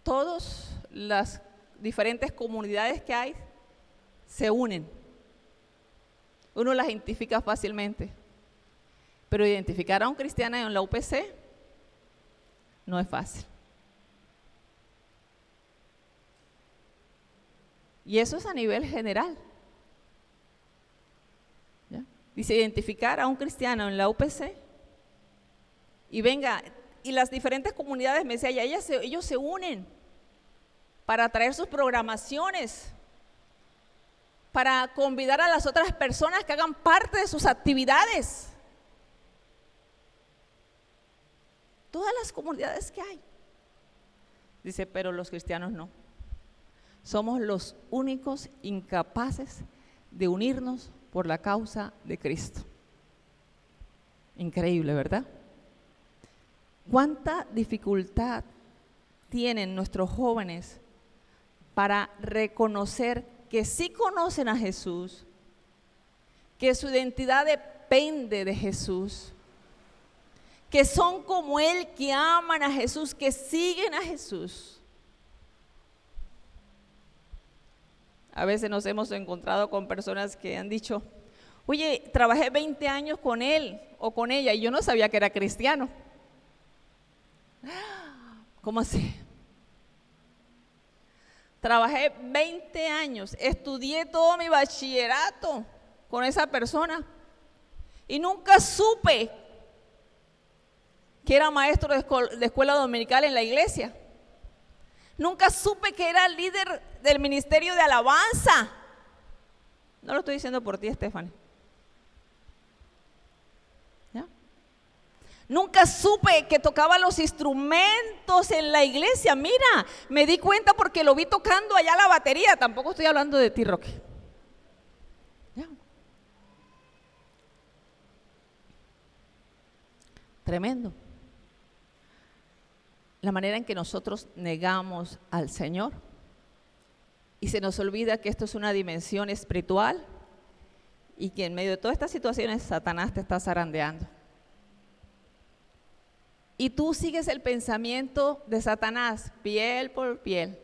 [SPEAKER 1] Todas las diferentes comunidades que hay se unen. Uno las identifica fácilmente. Pero identificar a un cristiano en la UPC no es fácil. Y eso es a nivel general. ¿Ya? Dice, identificar a un cristiano en la UPC. Y venga, y las diferentes comunidades, me decía, ellos se unen para traer sus programaciones, para convidar a las otras personas que hagan parte de sus actividades. Todas las comunidades que hay. Dice, pero los cristianos no. Somos los únicos incapaces de unirnos por la causa de Cristo. Increíble, ¿verdad? ¿Cuánta dificultad tienen nuestros jóvenes para reconocer que sí conocen a Jesús, que su identidad depende de Jesús, que son como Él, que aman a Jesús, que siguen a Jesús? A veces nos hemos encontrado con personas que han dicho, oye, trabajé 20 años con él o con ella y yo no sabía que era cristiano. ¿Cómo así? Trabajé 20 años, estudié todo mi bachillerato con esa persona y nunca supe que era maestro de escuela dominical en la iglesia. Nunca supe que era líder del ministerio de alabanza. No lo estoy diciendo por ti, Stephanie. ¿Ya? Nunca supe que tocaba los instrumentos en la iglesia. Mira, me di cuenta porque lo vi tocando allá la batería. Tampoco estoy hablando de ti, Roque. ¿Ya? Tremendo. La manera en que nosotros negamos al Señor y se nos olvida que esto es una dimensión espiritual y que en medio de todas estas situaciones Satanás te está zarandeando. Y tú sigues el pensamiento de Satanás, piel por piel.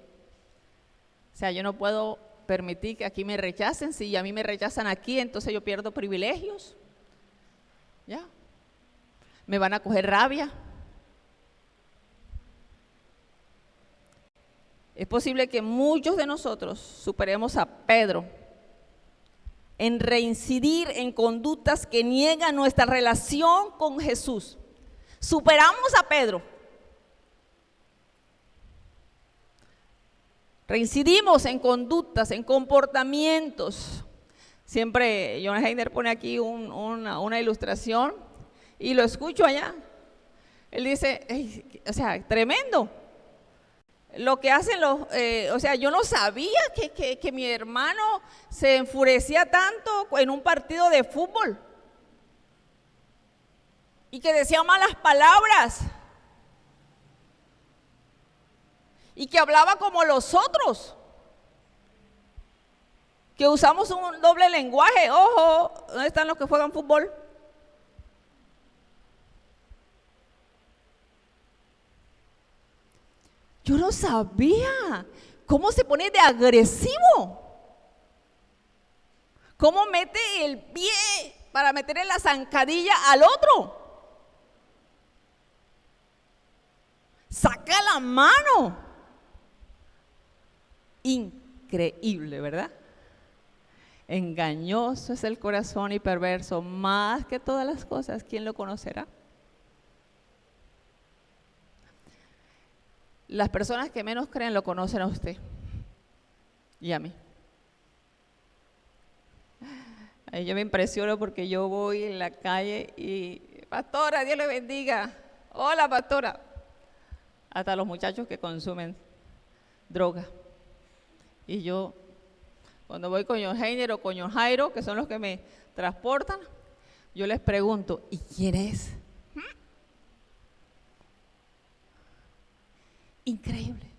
[SPEAKER 1] O sea, yo no puedo permitir que aquí me rechacen. Si a mí me rechazan aquí, entonces yo pierdo privilegios. ¿Ya? Me van a coger rabia. Es posible que muchos de nosotros superemos a Pedro en reincidir en conductas que niegan nuestra relación con Jesús. Superamos a Pedro. Reincidimos en conductas, en comportamientos. Siempre John Heiner pone aquí una ilustración y lo escucho allá. Él dice, o sea, tremendo. Lo que hacen o sea, yo no sabía que mi hermano se enfurecía tanto en un partido de fútbol y que decía malas palabras y que hablaba como los otros, que usamos un doble lenguaje. Ojo, ¿dónde están los que juegan fútbol? Yo no sabía cómo se pone de agresivo. Cómo mete el pie para meter en la zancadilla al otro. Saca la mano. Increíble, ¿verdad? Engañoso es el corazón y perverso más que todas las cosas. ¿Quién lo conocerá? Las personas que menos creen lo conocen a usted y a mí. Yo me impresiono porque yo voy en la calle y, pastora, Dios le bendiga. Hola, pastora. Hasta los muchachos que consumen droga. Y yo, cuando voy con John Heiner o con John Jairo, que son los que me transportan, yo les pregunto, ¿y quién es? Increíble.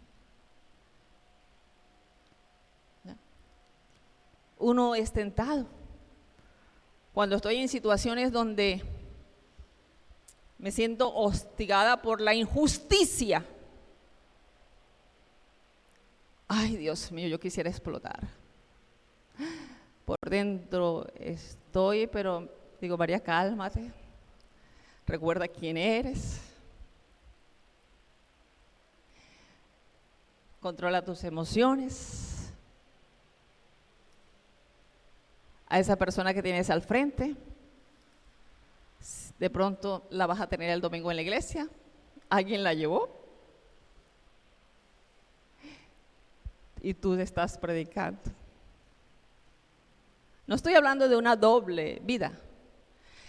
[SPEAKER 1] Uno es tentado. Cuando estoy en situaciones donde me siento hostigada por la injusticia. Ay, Dios mío, yo quisiera explotar. Por dentro estoy, pero digo, María, cálmate. Recuerda quién eres. Controla tus emociones. A esa persona que tienes al frente, de pronto la vas a tener el domingo en la iglesia. ¿Alguien la llevó? Y tú estás predicando. No estoy hablando de una doble vida.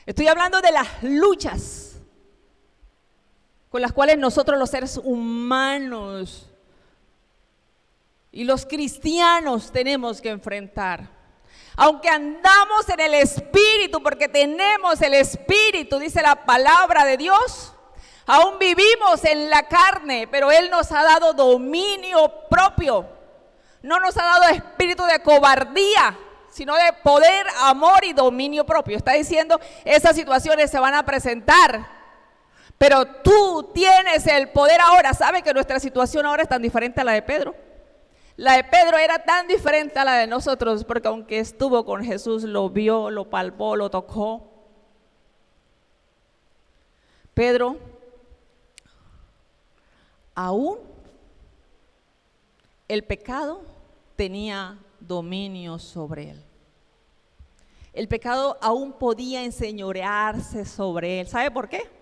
[SPEAKER 1] Estoy hablando de las luchas con las cuales nosotros los seres humanos y los cristianos tenemos que enfrentar. Aunque andamos en el Espíritu, porque tenemos el Espíritu, dice la palabra de Dios, aún vivimos en la carne, pero Él nos ha dado dominio propio. No nos ha dado espíritu de cobardía, sino de poder, amor y dominio propio. Está diciendo, esas situaciones se van a presentar, pero tú tienes el poder ahora. ¿Sabe que nuestra situación ahora es tan diferente a la de Pedro? La de Pedro era tan diferente a la de nosotros, porque aunque estuvo con Jesús, lo vio, lo palpó, lo tocó. Pedro, aún el pecado tenía dominio sobre él. El pecado aún podía enseñorearse sobre él. ¿Sabe por qué?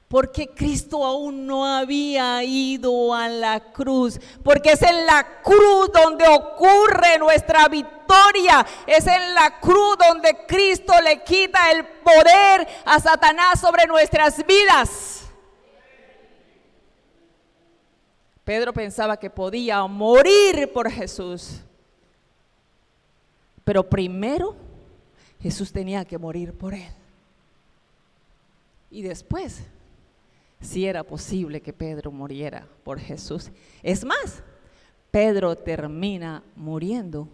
[SPEAKER 1] Porque Cristo aún no había ido a la cruz, porque es en la cruz donde ocurre nuestra victoria, es en la cruz donde Cristo le quita el poder a Satanás sobre nuestras vidas. Pedro pensaba que podía morir por Jesús, pero primero Jesús tenía que morir por él. Y después, si era posible que Pedro muriera por Jesús. Es más, Pedro termina muriendo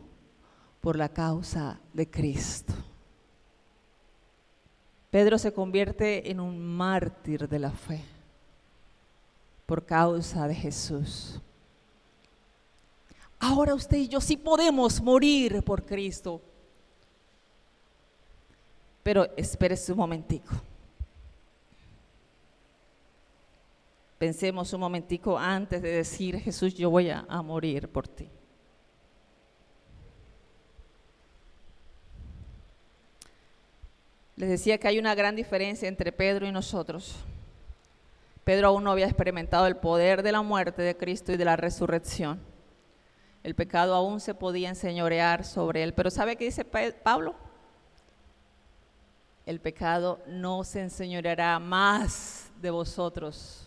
[SPEAKER 1] por la causa de Cristo. Pedro se convierte en un mártir de la fe por causa de Jesús. Ahora usted y yo sí podemos morir por Cristo. Pero espérese un momentico. Pensemos un momentico antes de decir, Jesús, yo voy a morir por ti. Les decía que hay una gran diferencia entre Pedro y nosotros. Pedro aún no había experimentado el poder de la muerte de Cristo y de la resurrección. El pecado aún se podía enseñorear sobre él. Pero ¿sabe qué dice Pablo? El pecado no se enseñoreará más de vosotros.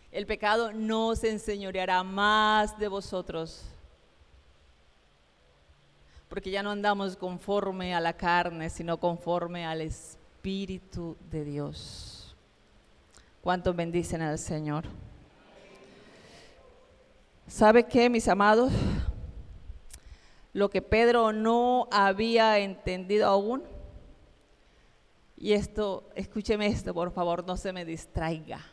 [SPEAKER 1] El pecado no se enseñoreará más de vosotros. Porque ya no andamos conforme a la carne, sino conforme al Espíritu de Dios. ¿Cuántos bendicen al Señor? ¿Sabe qué, mis amados? Lo que Pedro no había entendido aún, y esto, escúcheme esto, por favor, no se me distraiga.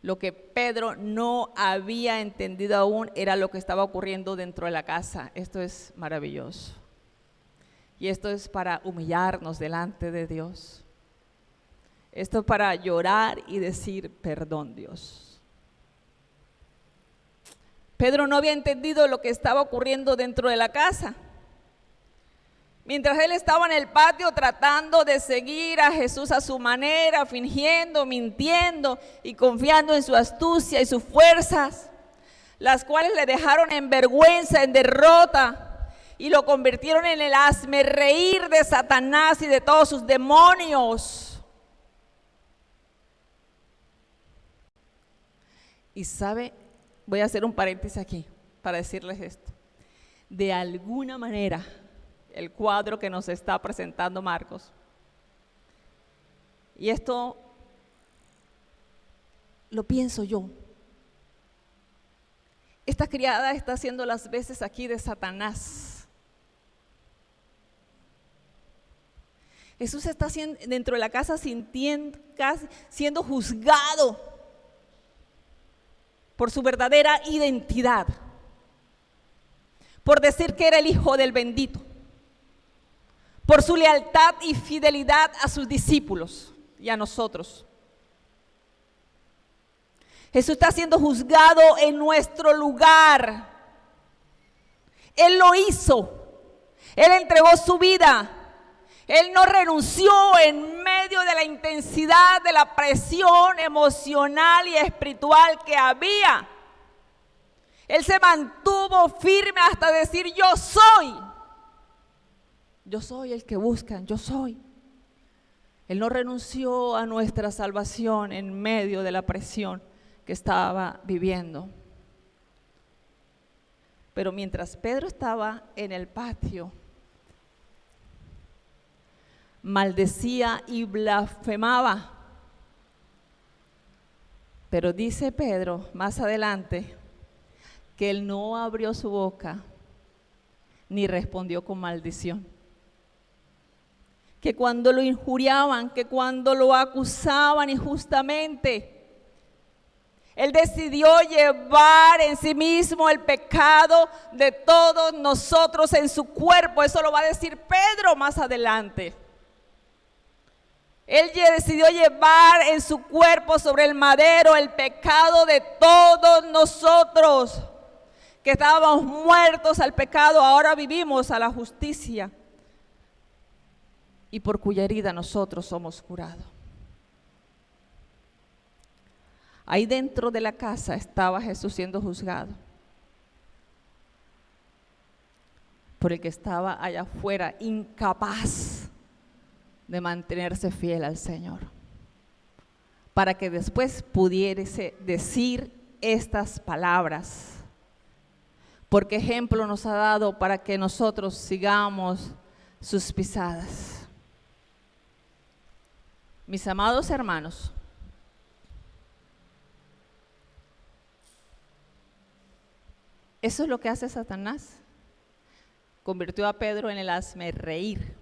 [SPEAKER 1] Lo que Pedro no había entendido aún era lo que estaba ocurriendo dentro de la casa. Esto es maravilloso. Y esto es para humillarnos delante de Dios. Esto es para llorar y decir, perdón, Dios. Pedro no había entendido lo que estaba ocurriendo dentro de la casa. Mientras él estaba en el patio tratando de seguir a Jesús a su manera, fingiendo, mintiendo y confiando en su astucia y sus fuerzas, las cuales le dejaron en vergüenza, en derrota, y lo convirtieron en el hazmerreír de Satanás y de todos sus demonios. Y sabe, voy a hacer un paréntesis aquí para decirles esto. De alguna manera, el cuadro que nos está presentando Marcos, y esto lo pienso yo, esta criada está haciendo las veces aquí de Satanás. Jesús está dentro de la casa siendo juzgado por su verdadera identidad, por decir que era el Hijo del Bendito, por su lealtad y fidelidad a sus discípulos y a nosotros. Jesús está siendo juzgado en nuestro lugar. Él lo hizo. Él entregó su vida. Él no renunció en medio de la intensidad de la presión emocional y espiritual que había. Él se mantuvo firme hasta decir, yo soy. Yo soy el que buscan, yo soy. Él no renunció a nuestra salvación en medio de la presión que estaba viviendo. Pero mientras Pedro estaba en el patio, maldecía y blasfemaba. Pero dice Pedro más adelante que él no abrió su boca ni respondió con maldición. Que cuando lo injuriaban, que cuando lo acusaban injustamente, él decidió llevar en sí mismo el pecado de todos nosotros en su cuerpo. Eso lo va a decir Pedro más adelante. Él decidió llevar en su cuerpo sobre el madero el pecado de todos nosotros, que estábamos muertos al pecado, ahora vivimos a la justicia, y por cuya herida nosotros somos curados. Ahí dentro de la casa estaba Jesús siendo juzgado por el que estaba allá afuera, incapaz de mantenerse fiel al Señor, para que después pudiese decir estas palabras, porque ejemplo nos ha dado para que nosotros sigamos sus pisadas. Mis amados hermanos, eso es lo que hace Satanás. Convirtió a Pedro en el hazmerreír.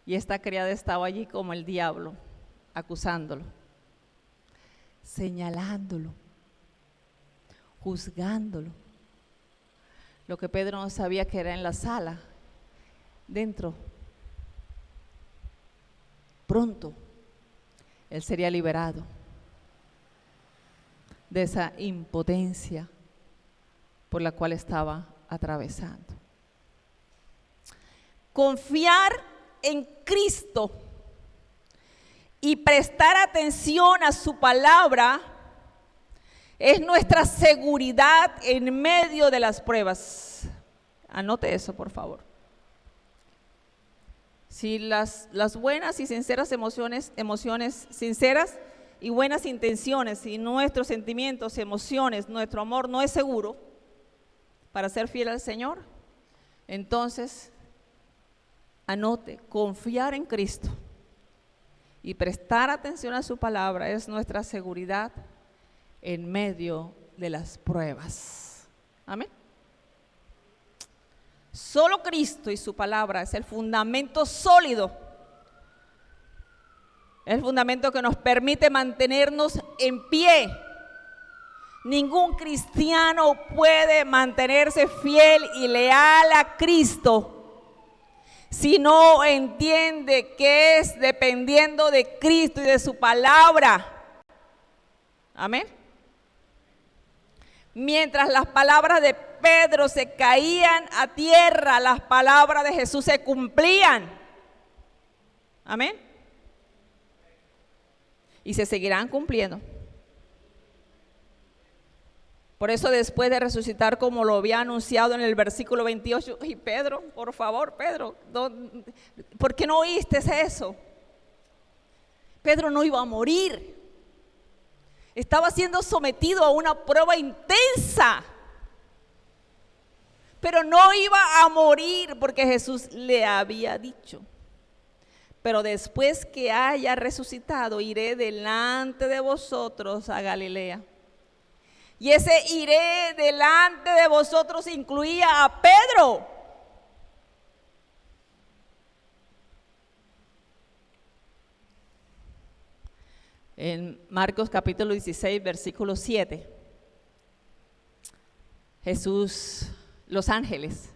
[SPEAKER 1] Y esta criada estaba allí como el diablo, acusándolo, señalándolo, juzgándolo. Lo que Pedro no sabía que era en la sala, dentro. Pronto, él sería liberado de esa impotencia por la cual estaba atravesando. Confiar en Cristo y prestar atención a su palabra es nuestra seguridad en medio de las pruebas. Anote eso, por favor. Si las buenas y sinceras emociones sinceras y buenas intenciones y nuestros sentimientos, emociones, nuestro amor no es seguro para ser fiel al Señor, entonces anote, confiar en Cristo y prestar atención a su palabra es nuestra seguridad en medio de las pruebas. Amén. Solo Cristo y su palabra es el fundamento sólido Es el fundamento que nos permite mantenernos en pie. Ningún cristiano puede mantenerse fiel y leal a Cristo si no entiende que es dependiendo de Cristo y de su palabra. Amén. Mientras las palabras de Pedro se caían a tierra, las palabras de Jesús se cumplían. Amén. Y se seguirán cumpliendo. Por eso después de resucitar, como lo había anunciado en el versículo 28, y Pedro, por favor, Pedro, ¿por qué no oíste eso? Pedro no iba a morir. Estaba siendo sometido a una prueba intensa, pero no iba a morir porque Jesús le había dicho: pero después que haya resucitado, iré delante de vosotros a Galilea. Y ese iré delante de vosotros incluía a Pedro. En Marcos capítulo 16, versículo 7, Jesús, los ángeles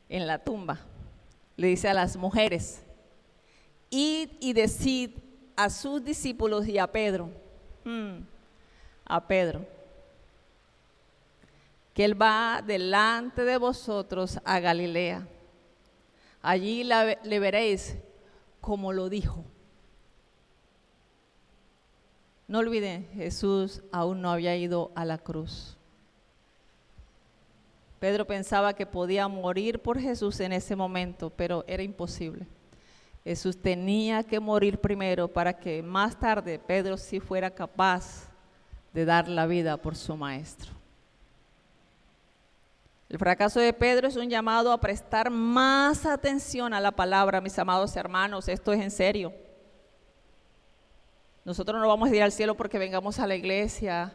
[SPEAKER 1] en la tumba, le dice a las mujeres: id y decid a sus discípulos y a Pedro, que él va delante de vosotros a Galilea. Allí le veréis como lo dijo. No olviden, Jesús aún no había ido a la cruz. Pedro pensaba que podía morir por Jesús en ese momento, pero era imposible. Jesús tenía que morir primero para que más tarde Pedro sí fuera capaz de dar la vida por su maestro. El fracaso de Pedro es un llamado a prestar más atención a la palabra, mis amados hermanos. Esto es en serio. Nosotros no vamos a ir al cielo porque vengamos a la iglesia,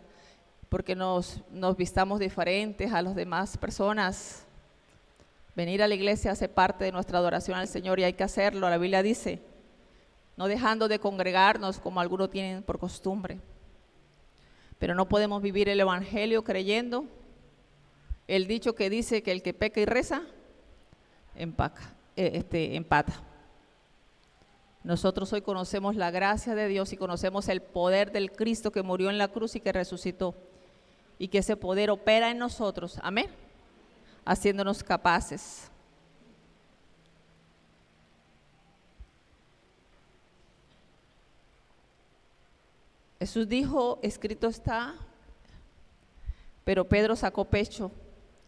[SPEAKER 1] porque nos vistamos diferentes a las demás personas. Venir a la iglesia hace parte de nuestra adoración al Señor y hay que hacerlo. La Biblia dice: no dejando de congregarnos como algunos tienen por costumbre. Pero no podemos vivir el evangelio creyendo el dicho que dice que el que peca y reza, empata. Nosotros hoy conocemos la gracia de Dios y conocemos el poder del Cristo que murió en la cruz y que resucitó, y que ese poder opera en nosotros, amén, haciéndonos capaces. Jesús dijo: escrito está, pero Pedro sacó pecho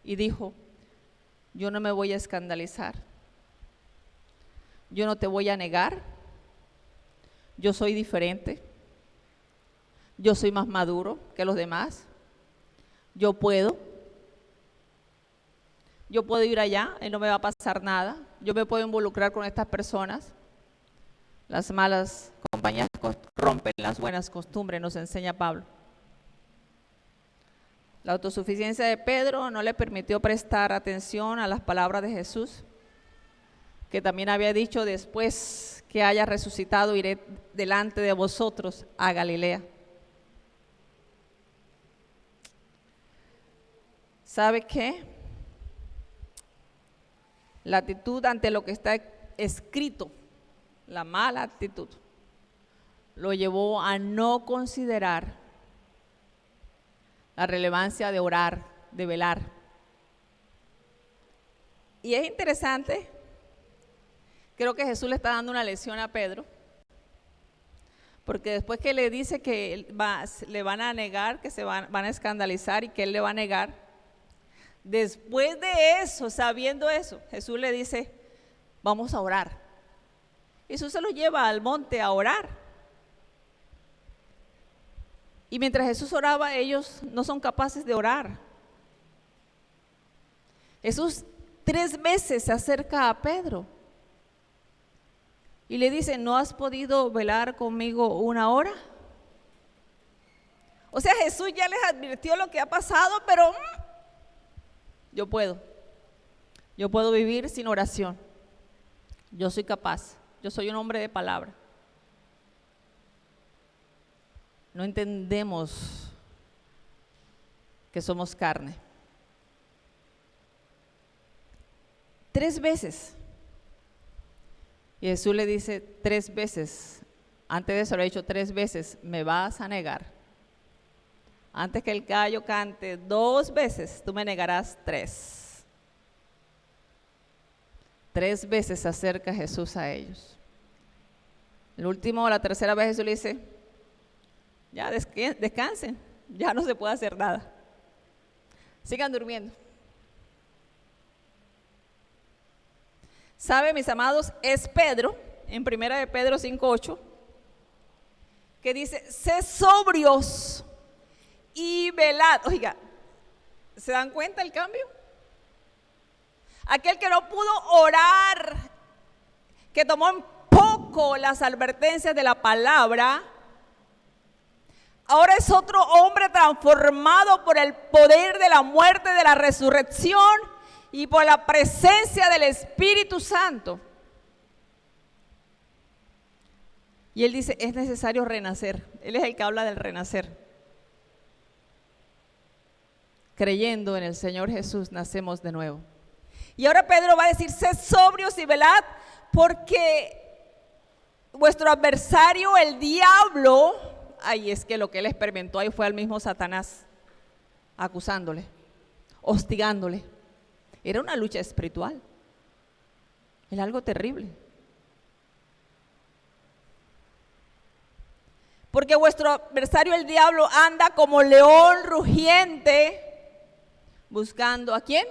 [SPEAKER 1] y dijo: yo no me voy a escandalizar, yo no te voy a negar. Yo soy diferente, yo soy más maduro que los demás, yo puedo ir allá y no me va a pasar nada, yo me puedo involucrar con estas personas. Las malas compañías rompen las buenas costumbres, nos enseña Pablo. La autosuficiencia de Pedro no le permitió prestar atención a las palabras de Jesús, que también había dicho: después que haya resucitado, iré delante de vosotros a Galilea. ¿Sabe qué? La actitud ante lo que está escrito, la mala actitud, lo llevó a no considerar la relevancia de orar, de velar. Y es interesante. Creo que Jesús le está dando una lección a Pedro, porque después que le dice que le van a negar, que van a escandalizar y que él le va a negar, después de eso, sabiendo eso, Jesús le dice: vamos a orar. Jesús se los lleva al monte a orar. Y mientras Jesús oraba, ellos no son capaces de orar. Jesús 3 veces se acerca a Pedro y le dice: ¿no has podido velar conmigo 1 hora? O sea, Jesús ya les advirtió lo que ha pasado, pero yo puedo vivir sin oración. Yo soy capaz, yo soy un hombre de palabra. no entendemos que somos carne. 3 veces. Y Jesús le dice 3 veces, antes de eso le ha dicho 3 veces, me vas a negar. Antes que el gallo cante 2 veces, tú me negarás 3. 3 veces se acerca Jesús a ellos. El último, la tercera vez Jesús le dice, ya descansen, ya no se puede hacer nada. Sigan durmiendo. ¿Sabe, mis amados? Es Pedro, en 1 de Pedro 5:8, que dice, sé sobrios y velad. Oiga, ¿se dan cuenta el cambio? Aquel que no pudo orar, que tomó en poco las advertencias de la palabra, ahora es otro hombre transformado por el poder de la muerte, de la resurrección y por la presencia del Espíritu Santo. Y él dice, es necesario renacer. Él es el que habla del renacer. Creyendo en el Señor Jesús, nacemos de nuevo. Y ahora Pedro va a decir, sed sobrios y velad, porque vuestro adversario, el diablo, ay, es que lo que él experimentó ahí fue al mismo Satanás, acusándole, hostigándole. Era una lucha espiritual. Era algo terrible. Porque vuestro adversario, el diablo, anda como león rugiente, buscando ¿a quién?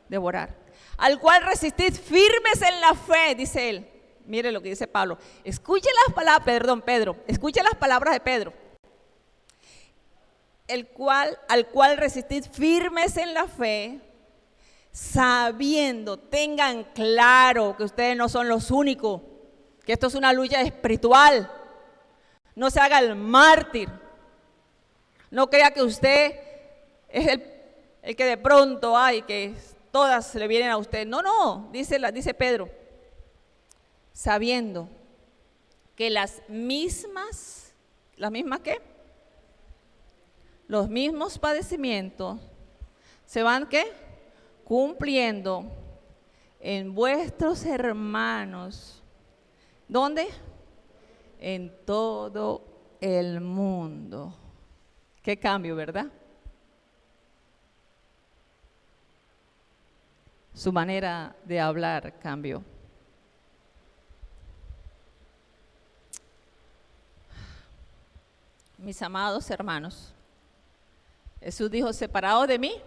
[SPEAKER 1] Devorar. Al cual resistid firmes en la fe, dice él. Mire lo que dice Pablo. Escuche las palabras, Pedro, escuche las palabras de Pedro. Al cual resistid firmes en la fe, sabiendo, tengan claro que ustedes no son los únicos, que esto es una lucha espiritual. No se haga el mártir. No crea que usted es el que de pronto hay, que todas le vienen a usted. No, dice Pedro, sabiendo que las mismas ¿qué? Los mismos padecimientos se van ¿qué? Cumpliendo en vuestros hermanos. ¿Dónde? En todo el mundo. Qué cambio, ¿verdad? Su manera de hablar cambió. Mis amados hermanos, Jesús dijo, separados de mí,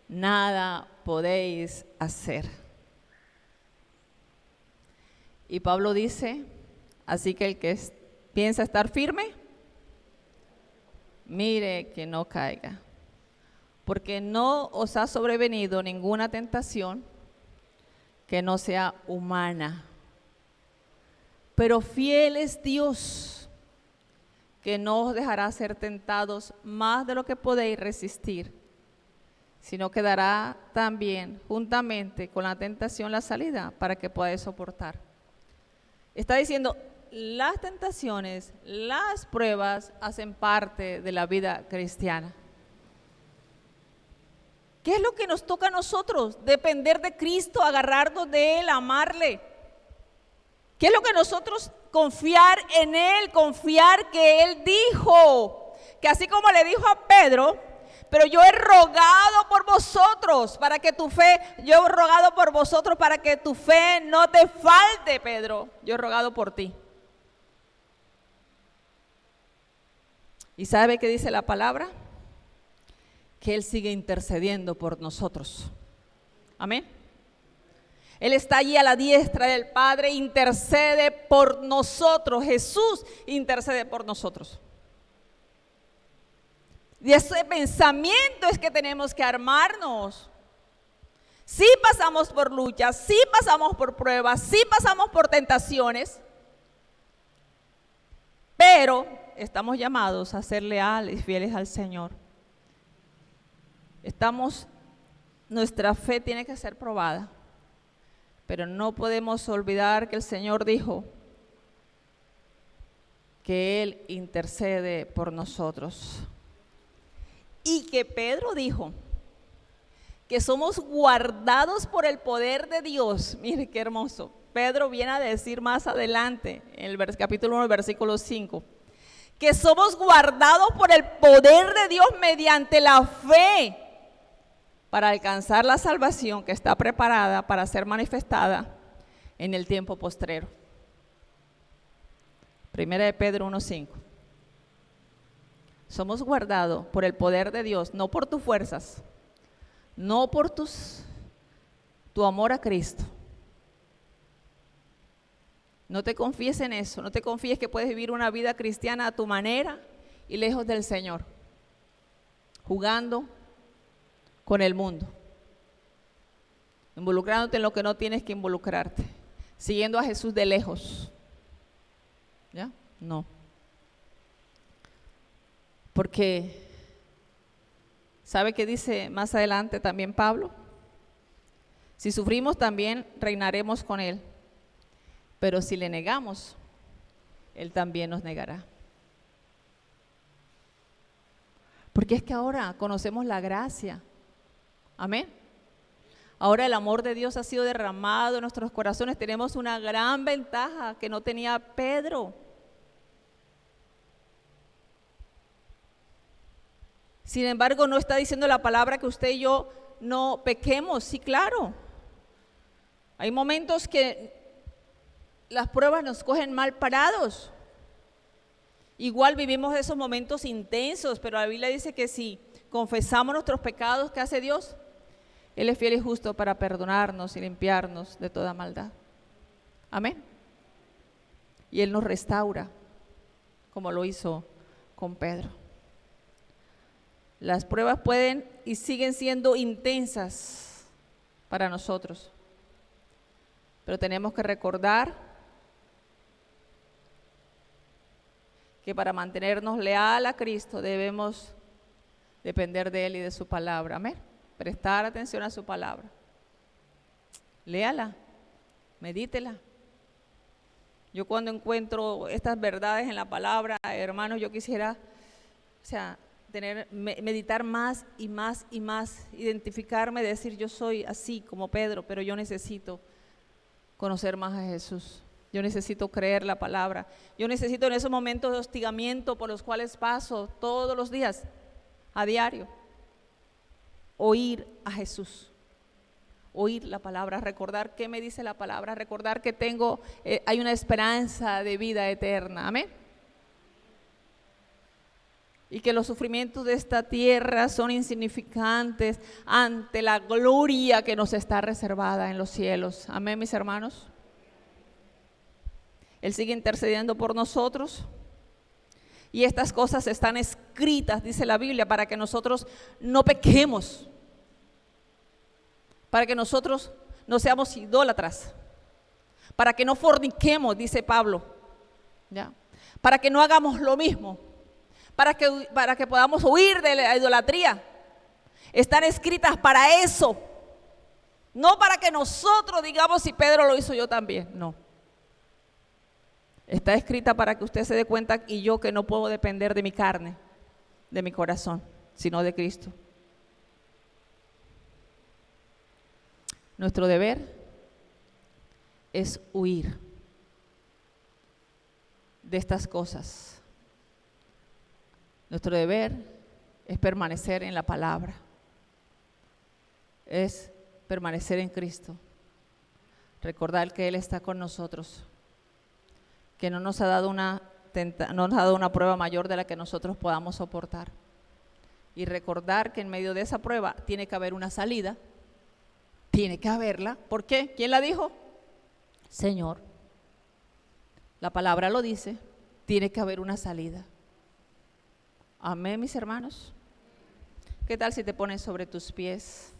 [SPEAKER 1] nada podéis hacer. Y Pablo dice, así que el que piensa estar firme, mire que no caiga, porque no os ha sobrevenido ninguna tentación que no sea humana, pero fiel es Dios, que no os dejará ser tentados más de lo que podéis resistir, sino que dará también juntamente con la tentación la salida para que podáis soportar. Está diciendo, las tentaciones, las pruebas hacen parte de la vida cristiana. ¿Qué es lo que nos toca a nosotros? Depender de Cristo, agarrarnos de Él, amarle. ¿Qué es lo que nosotros confiar en Él, confiar que Él dijo, que así como le dijo a Pedro, pero yo he rogado por vosotros para que tu fe, yo he rogado por vosotros para que tu fe no te falte, Pedro, yo he rogado por ti. ¿Y sabe qué dice la palabra? Que Él sigue intercediendo por nosotros. Amén. Él está allí a la diestra del Padre, intercede por nosotros. Jesús intercede por nosotros. Y ese pensamiento es que tenemos que armarnos. Sí pasamos por luchas, sí pasamos por pruebas, sí pasamos por tentaciones, pero estamos llamados a ser leales y fieles al Señor. Nuestra fe tiene que ser probada, pero no podemos olvidar que el Señor dijo que Él intercede por nosotros. Y que Pedro dijo que somos guardados por el poder de Dios. Mire qué hermoso. Pedro viene a decir más adelante, en el capítulo 1, versículo 5, que somos guardados por el poder de Dios mediante la fe para alcanzar la salvación que está preparada para ser manifestada en el tiempo postrero. Primera de Pedro 1:5. Somos guardados por el poder de Dios, no por tus fuerzas, no por tu amor a Cristo. No te confíes en eso, no te confíes que puedes vivir una vida cristiana a tu manera y lejos del Señor, jugando con el mundo, involucrándote en lo que no tienes que involucrarte, siguiendo a Jesús de lejos. ¿Ya? No. Porque, ¿sabe qué dice más adelante también Pablo? Si sufrimos también reinaremos con Él, pero si le negamos, Él también nos negará. Porque es que ahora conocemos la gracia. Amén. Ahora el amor de Dios ha sido derramado en nuestros corazones. Tenemos una gran ventaja que no tenía Pedro. Sin embargo, no está diciendo la palabra que usted y yo no pequemos. Sí, claro. Hay momentos que las pruebas nos cogen mal parados. Igual vivimos esos momentos intensos, pero la Biblia dice que si confesamos nuestros pecados, ¿qué hace Dios? Él es fiel y justo para perdonarnos y limpiarnos de toda maldad. Amén. Y Él nos restaura, como lo hizo con Pedro. Las pruebas pueden y siguen siendo intensas para nosotros, pero tenemos que recordar que para mantenernos leal a Cristo debemos depender de Él y de su palabra. Amén. Prestar atención a su palabra. Léala, medítela. Yo cuando encuentro estas verdades en la palabra, hermanos, yo quisiera, meditar más y más y más, identificarme, decir yo soy así como Pedro, pero yo necesito conocer más a Jesús. Yo necesito creer la palabra. Yo necesito en esos momentos de hostigamiento por los cuales paso todos los días, a diario, oír a Jesús, oír la palabra, recordar qué me dice la palabra, recordar que hay una esperanza de vida eterna. Amén. Y que los sufrimientos de esta tierra son insignificantes ante la gloria que nos está reservada en los cielos. Amén, mis hermanos. Él sigue intercediendo por nosotros. Y estas cosas están escritas, dice la Biblia, para que nosotros no pequemos, para que nosotros no seamos idólatras, para que no forniquemos, dice Pablo, ¿ya? Para que no hagamos lo mismo, para que podamos huir de la idolatría. Están escritas para eso, no para que nosotros digamos si Pedro lo hizo, yo también, no. Está escrita para que usted se dé cuenta y yo que no puedo depender de mi carne, de mi corazón, sino de Cristo. Nuestro deber es huir de estas cosas. Nuestro deber es permanecer en la palabra, es permanecer en Cristo, recordar que Él está con nosotros, que no nos ha dado una prueba mayor de la que nosotros podamos soportar. Y recordar que en medio de esa prueba tiene que haber una salida, tiene que haberla. ¿Por qué? ¿Quién la dijo? Señor. La palabra lo dice, tiene que haber una salida. Amén, mis hermanos. ¿Qué tal si te pones sobre tus pies?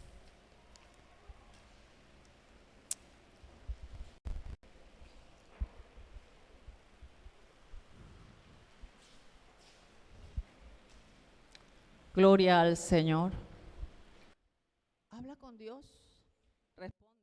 [SPEAKER 1] Gloria al Señor. Habla con Dios. Responde.